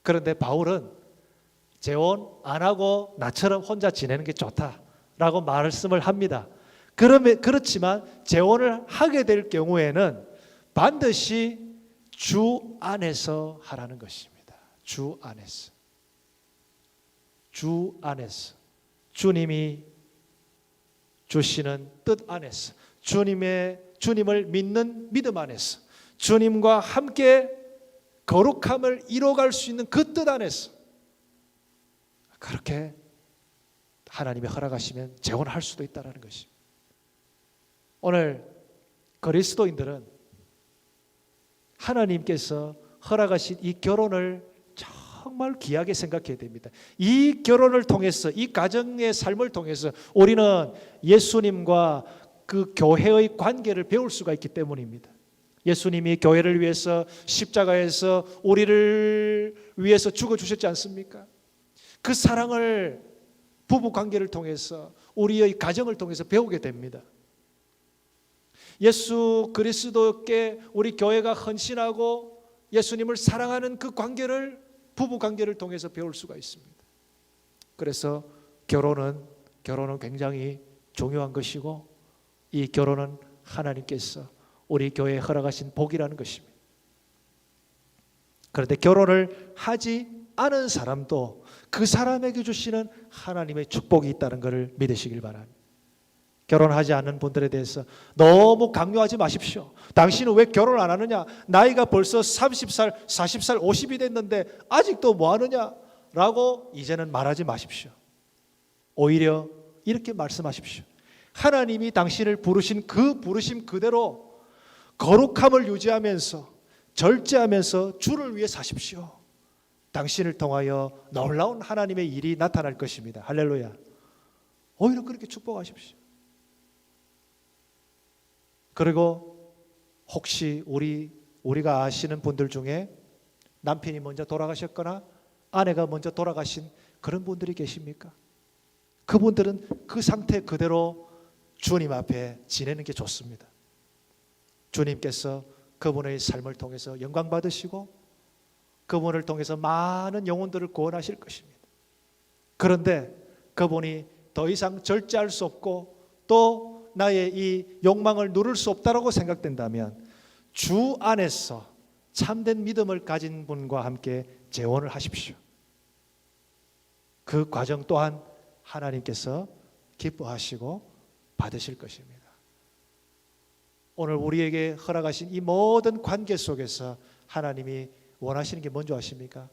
그런데 바울은 재혼 안 하고 나처럼 혼자 지내는 게 좋다라고 말씀을 합니다. 그렇지만 재혼을 하게 될 경우에는 반드시 주 안에서 하라는 것입니다. 주 안에서. 주님이 주시는 뜻 안에서, 주님을 믿는 믿음 안에서, 주님과 함께 거룩함을 이뤄갈 수 있는 그 뜻 안에서 그렇게 하나님이 허락하시면 재혼할 수도 있다는 것입니다. 오늘 그리스도인들은 하나님께서 허락하신 이 결혼을 정말 귀하게 생각해야 됩니다. 이 결혼을 통해서, 이 가정의 삶을 통해서 우리는 예수님과 그 교회의 관계를 배울 수가 있기 때문입니다. 예수님이 교회를 위해서 십자가에서 우리를 위해서 죽어주셨지 않습니까? 그 사랑을 부부 관계를 통해서, 우리의 가정을 통해서 배우게 됩니다. 예수 그리스도께 우리 교회가 헌신하고 예수님을 사랑하는 그 관계를, 부부 관계를 통해서 배울 수가 있습니다. 그래서 결혼은 굉장히 중요한 것이고, 이 결혼은 하나님께서 우리 교회에 허락하신 복이라는 것입니다. 그런데 결혼을 하지 않은 사람도 그 사람에게 주시는 하나님의 축복이 있다는 것을 믿으시길 바랍니다. 결혼하지 않는 분들에 대해서 너무 강요하지 마십시오. 당신은 왜 결혼 안 하느냐? 나이가 벌써 30살, 40살, 50이 됐는데 아직도 뭐 하느냐? 라고 이제는 말하지 마십시오. 오히려 이렇게 말씀하십시오. 하나님이 당신을 부르신 그 부르심 그대로 거룩함을 유지하면서 절제하면서 주를 위해 사십시오. 당신을 통하여 놀라운 하나님의 일이 나타날 것입니다. 할렐루야. 오히려 그렇게 축복하십시오. 그리고 혹시 우리가 아시는 분들 중에 남편이 먼저 돌아가셨거나 아내가 먼저 돌아가신 그런 분들이 계십니까? 그분들은 그 상태 그대로 주님 앞에 지내는 게 좋습니다. 주님께서 그분의 삶을 통해서 영광 받으시고 그분을 통해서 많은 영혼들을 구원하실 것입니다. 그런데 그분이 더 이상 절제할 수 없고 또 나의 이 욕망을 누를 수 없다고 생각된다면 주 안에서 참된 믿음을 가진 분과 함께 재혼을 하십시오. 그 과정 또한 하나님께서 기뻐하시고 받으실 것입니다. 오늘 우리에게 허락하신 이 모든 관계 속에서 하나님이 원하시는 게 뭔지 아십니까?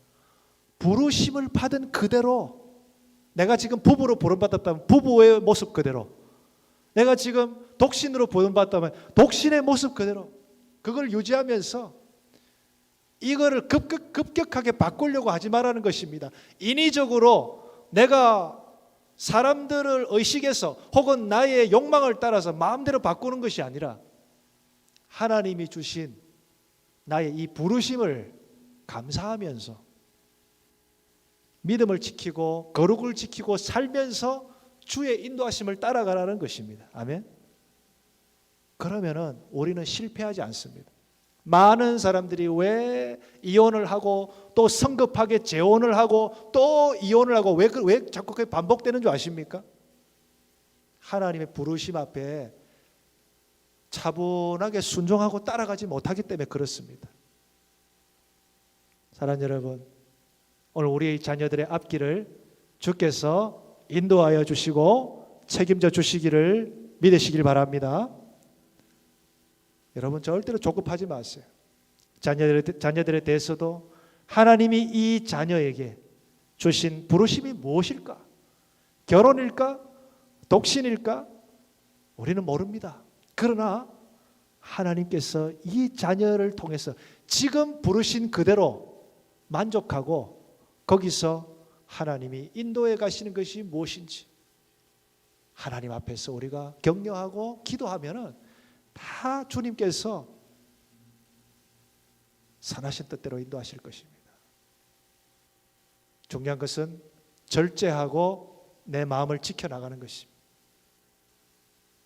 부르심을 받은 그대로, 내가 지금 부부로 부름받았다면 부부의 모습 그대로, 내가 지금 독신으로 부름받았다면 독신의 모습 그대로 그걸 유지하면서 이거를 급격하게 바꾸려고 하지 말라는 것입니다. 인위적으로 내가 사람들을 의식해서 혹은 나의 욕망을 따라서 마음대로 바꾸는 것이 아니라 하나님이 주신 나의 이 부르심을 감사하면서 믿음을 지키고 거룩을 지키고 살면서 주의 인도하심을 따라가라는 것입니다. 아멘. 그러면은 우리는 실패하지 않습니다. 많은 사람들이 왜 이혼을 하고 또 성급하게 재혼을 하고 또 이혼을 하고 왜 자꾸 그게 반복되는 줄 아십니까? 하나님의 부르심 앞에 차분하게 순종하고 따라가지 못하기 때문에 그렇습니다. 사랑하는 여러분, 오늘 우리의 자녀들의 앞길을 주께서 인도하여 주시고 책임져 주시기를 믿으시길 바랍니다. 여러분 절대로 조급하지 마세요. 자녀들에 대해서도 하나님이 이 자녀에게 주신 부르심이 무엇일까? 결혼일까? 독신일까? 우리는 모릅니다. 그러나 하나님께서 이 자녀를 통해서 지금 부르신 그대로 만족하고 거기서 하나님이 인도해 가시는 것이 무엇인지 하나님 앞에서 우리가 격려하고 기도하면은 다 주님께서 선하신 뜻대로 인도하실 것입니다. 중요한 것은 절제하고 내 마음을 지켜나가는 것입니다.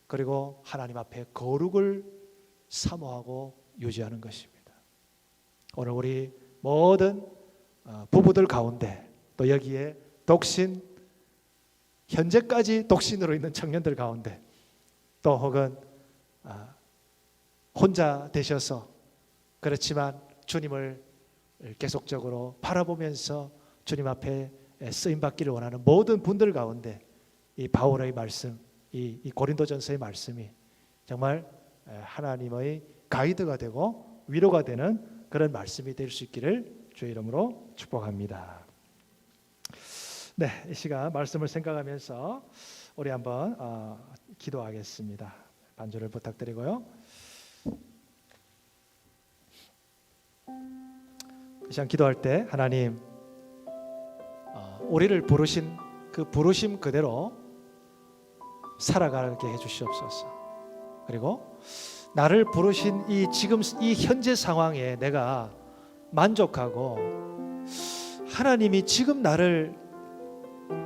그리고 하나님 앞에 거룩을 사모하고 유지하는 것입니다. 오늘 우리 모든 부부들 가운데 또 여기에 독신, 현재까지 독신으로 있는 청년들 가운데 또 혹은 혼자 되셔서 그렇지만 주님을 계속적으로 바라보면서 주님 앞에 쓰임받기를 원하는 모든 분들 가운데 이 바울의 말씀, 이 고린도전서의 말씀이 정말 하나님의 가이드가 되고 위로가 되는 그런 말씀이 될 수 있기를 주의 이름으로 축복합니다. 네, 이 시간 말씀을 생각하면서 우리 한번 기도하겠습니다. 반주를 부탁드리고요. 이 시간 기도할 때 하나님, 우리를 부르신 그 부르심 그대로 살아가게 해주시옵소서. 그리고 나를 부르신 지금 이 현재 상황에 내가 만족하고 하나님이 지금 나를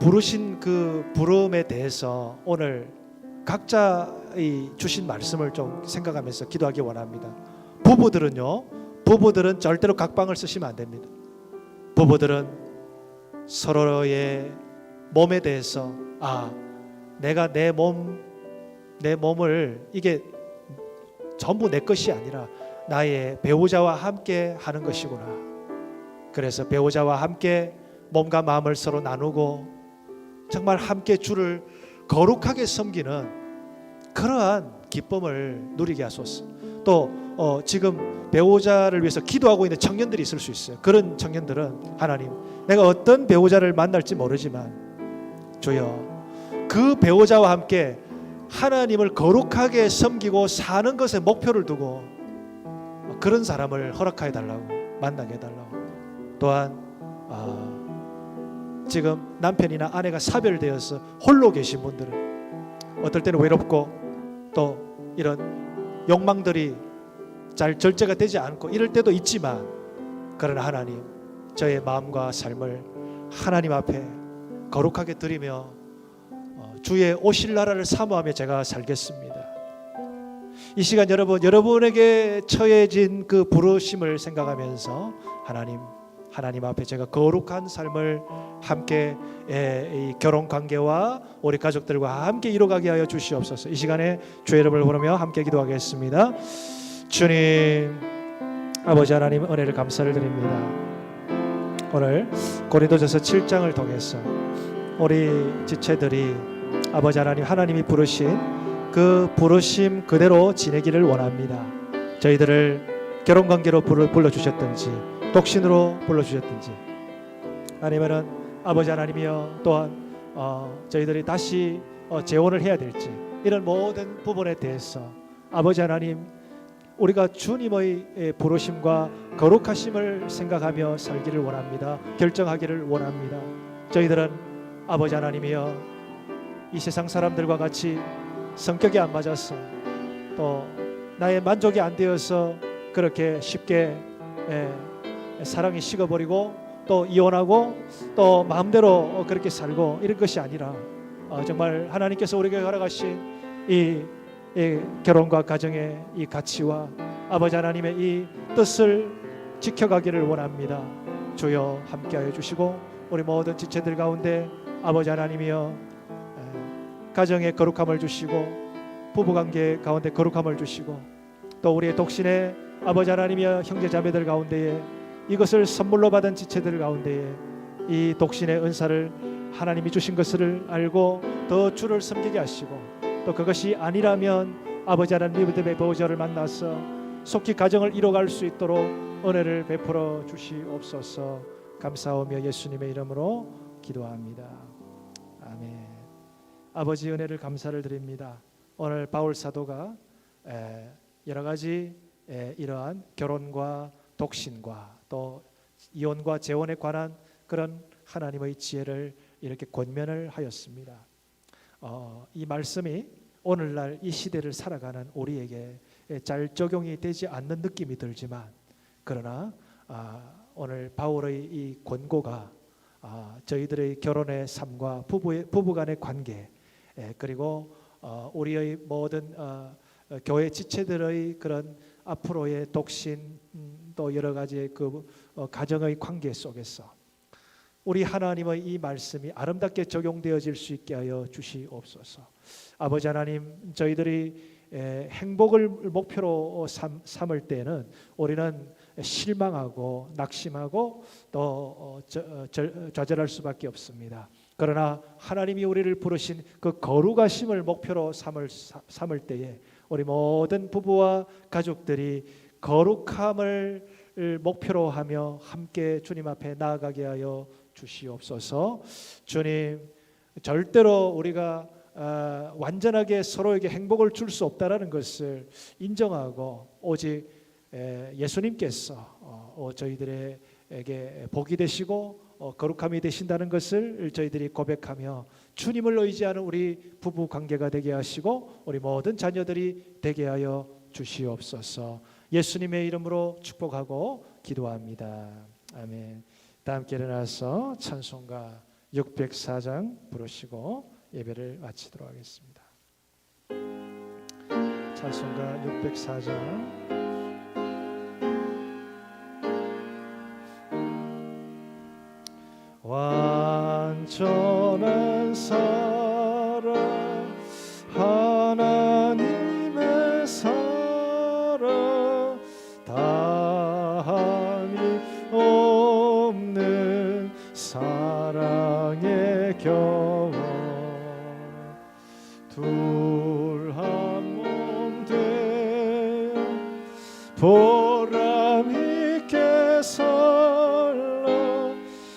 부르신 그 부름에 대해서 오늘 각자의 주신 말씀을 좀 생각하면서 기도하기 원합니다. 부부들은 절대로 각방을 쓰시면 안 됩니다. 부부들은 서로의 몸에 대해서 내가 내 몸을 이게 전부 내 것이 아니라 나의 배우자와 함께 하는 것이구나. 그래서 배우자와 함께 몸과 마음을 서로 나누고 정말 함께 주를 거룩하게 섬기는 그러한 기쁨을 누리게 하소서. 또 지금 배우자를 위해서 기도하고 있는 청년들이 있을 수 있어요. 그런 청년들은 하나님, 내가 어떤 배우자를 만날지 모르지만 주여 그 배우자와 함께 하나님을 거룩하게 섬기고 사는 것에 목표를 두고 그런 사람을 허락하여 달라고, 만나게 해달라고. 또한 지금 남편이나 아내가 사별되어서 홀로 계신 분들은 어떨 때는 외롭고 또 이런 욕망들이 잘 절제가 되지 않고 이럴 때도 있지만, 그러나 하나님, 저의 마음과 삶을 하나님 앞에 거룩하게 드리며 주의 오실 나라를 사모하며 제가 살겠습니다. 이 시간 여러분에게 처해진 그 부르심을 생각하면서 하나님 앞에 제가 거룩한 삶을 함께 이 결혼 관계와 우리 가족들과 함께 이뤄가게 하여 주시옵소서. 이 시간에 주의 이름을 부르며 함께 기도하겠습니다. 주님, 아버지 하나님, 은혜를 감사를 드립니다. 오늘 고린도전서 7장을 통해서 우리 지체들이 아버지 하나님, 하나님이 부르신 그 부르심 그대로 지내기를 원합니다. 저희들을 결혼관계로 불러주셨든지 독신으로 불러주셨든지, 아니면은 아버지 하나님이여, 또한 저희들이 다시 재혼을 해야 될지, 이런 모든 부분에 대해서 아버지 하나님, 우리가 주님의 부르심과 거룩하심을 생각하며 살기를 원합니다. 결정하기를 원합니다. 저희들은 아버지 하나님이여, 이 세상 사람들과 같이 성격이 안 맞아서 또 나의 만족이 안 되어서 그렇게 쉽게 사랑이 식어버리고 또 이혼하고 또 마음대로 그렇게 살고 이런 것이 아니라 정말 하나님께서 우리에게 허락하신 이 결혼과 가정의 이 가치와 아버지 하나님의 이 뜻을 지켜가기를 원합니다. 주여 함께하여 주시고 우리 모든 지체들 가운데 아버지 하나님이여, 가정의 거룩함을 주시고 부부관계 가운데 거룩함을 주시고 또 우리의 독신의 아버지 하나님이여, 형제자매들 가운데에 이것을 선물로 받은 지체들 가운데에 이 독신의 은사를 하나님이 주신 것을 알고 더 주를 섬기게 하시고, 또 그것이 아니라면 아버지 하나님 믿음의 보호자를 만나서 속히 가정을 이뤄갈 수 있도록 은혜를 베풀어 주시옵소서. 감사하며 예수님의 이름으로 기도합니다. 아멘. 아버지, 은혜를 감사를 드립니다. 오늘 바울 사도가 여러 가지 이러한 결혼과 독신과 또 이혼과 재혼에 관한 그런 하나님의 지혜를 이렇게 권면을 하였습니다. 이 말씀이 오늘날 이 시대를 살아가는 우리에게 잘 적용이 되지 않는 느낌이 들지만, 그러나 오늘 바울의 이 권고가 저희들의 결혼의 삶과 부부간의 관계, 그리고 우리의 모든 교회 지체들의 그런 앞으로의 독신, 또 여러 가지의 그 가정의 관계 속에서 우리 하나님의 이 말씀이 아름답게 적용되어질 수 있게 하여 주시옵소서. 아버지 하나님, 저희들이 행복을 목표로 삼을 때는 우리는 실망하고 낙심하고 또 좌절할 수밖에 없습니다. 그러나 하나님이 우리를 부르신 그 거룩하심을 목표로 삼을 때에 우리 모든 부부와 가족들이 거룩함을 목표로 하며 함께 주님 앞에 나아가게 하여 주시옵소서. 주님, 절대로 우리가 완전하게 서로에게 행복을 줄 수 없다라는 것을 인정하고, 오직 예수님께서 저희들에게 복이 되시고 거룩함이 되신다는 것을 저희들이 고백하며 주님을 의지하는 우리 부부 관계가 되게 하시고 우리 모든 자녀들이 되게 하여 주시옵소서. 예수님의 이름으로 축복하고 기도합니다. 아멘. 다 함께 일어나서 찬송가 604장 부르시고 예배를 마치도록 하겠습니다. 찬송가 604장. 완전한 사랑, 하나님의 사랑, 다함이 없는 사랑. 겨워 둘 한 몸 되어 보람 있게 살라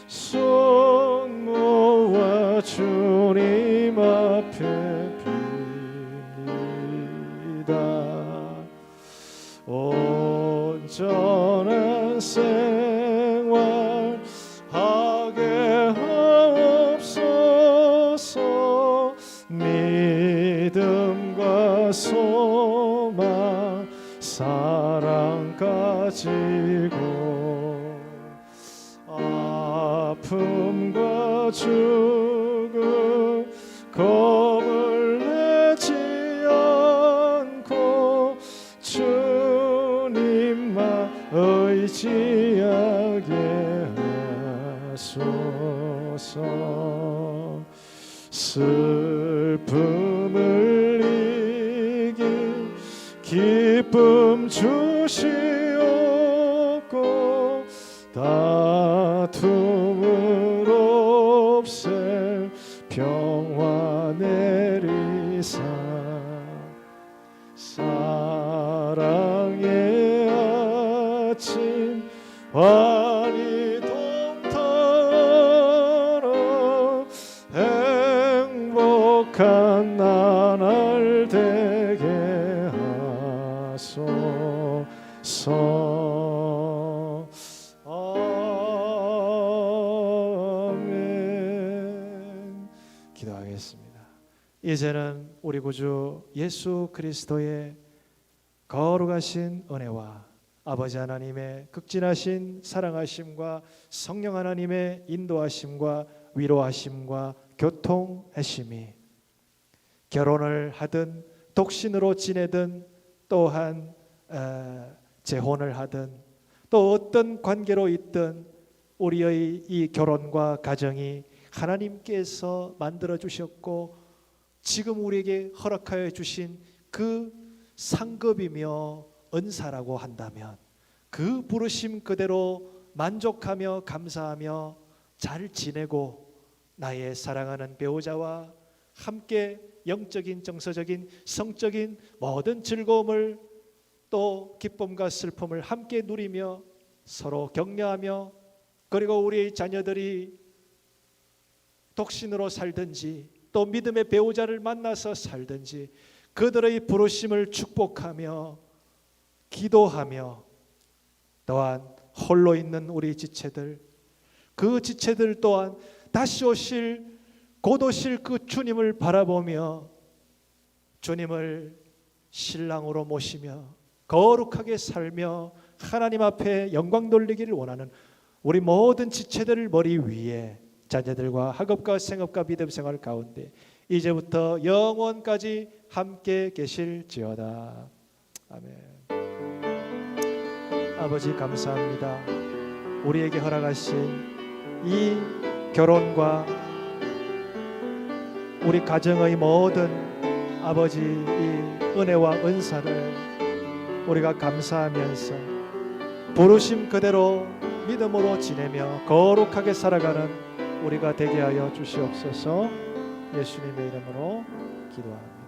손 모아 주님 앞에 빕니다. 온전한 생활 하게 하옵소서. 믿음과 소망 사랑 가지고 아픔과 죽음 겁을 내지 않고 주님만 의지하게 하소서. 슬픔을 이길 기쁨 주시옵고 다툼을 없앨 평화 내리사 사랑의 아침 환히 동타라 행복한 나날 되게 하소서. 아멘. 기도하겠습니다. 이제는 우리 구주 예수 그리스도의 거룩하신 은혜와 아버지 하나님의 극진하신 사랑하심과 성령 하나님의 인도하심과 위로하심과 교통하심이 결혼을 하든 독신으로 지내든 또한 재혼을 하든 또 어떤 관계로 있든 우리의 이 결혼과 가정이 하나님께서 만들어 주셨고 지금 우리에게 허락하여 주신 그 상급이며 은사라고 한다면 그 부르심 그대로 만족하며 감사하며 잘 지내고 나의 사랑하는 배우자와 함께 영적인, 정서적인, 성적인 모든 즐거움을 또 기쁨과 슬픔을 함께 누리며 서로 격려하며 그리고 우리의 자녀들이 독신으로 살든지 또 믿음의 배우자를 만나서 살든지 그들의 부르심을 축복하며 기도하며 또한 홀로 있는 우리 지체들 그 지체들 또한 다시 오실 곧 오실 그 주님을 바라보며 주님을 신랑으로 모시며 거룩하게 살며 하나님 앞에 영광 돌리기를 원하는 우리 모든 지체들을 머리 위에 자녀들과 학업과 생업과 믿음 생활 가운데 이제부터 영원까지 함께 계실지어다. 아멘. 아버지 감사합니다. 우리에게 허락하신 이 결혼과 우리 가정의 모든 아버지 이 은혜와 은사를 우리가 감사하면서 부르심 그대로 믿음으로 지내며 거룩하게 살아가는 우리가 되게 하여 주시옵소서. 예수님의 이름으로 기도합니다.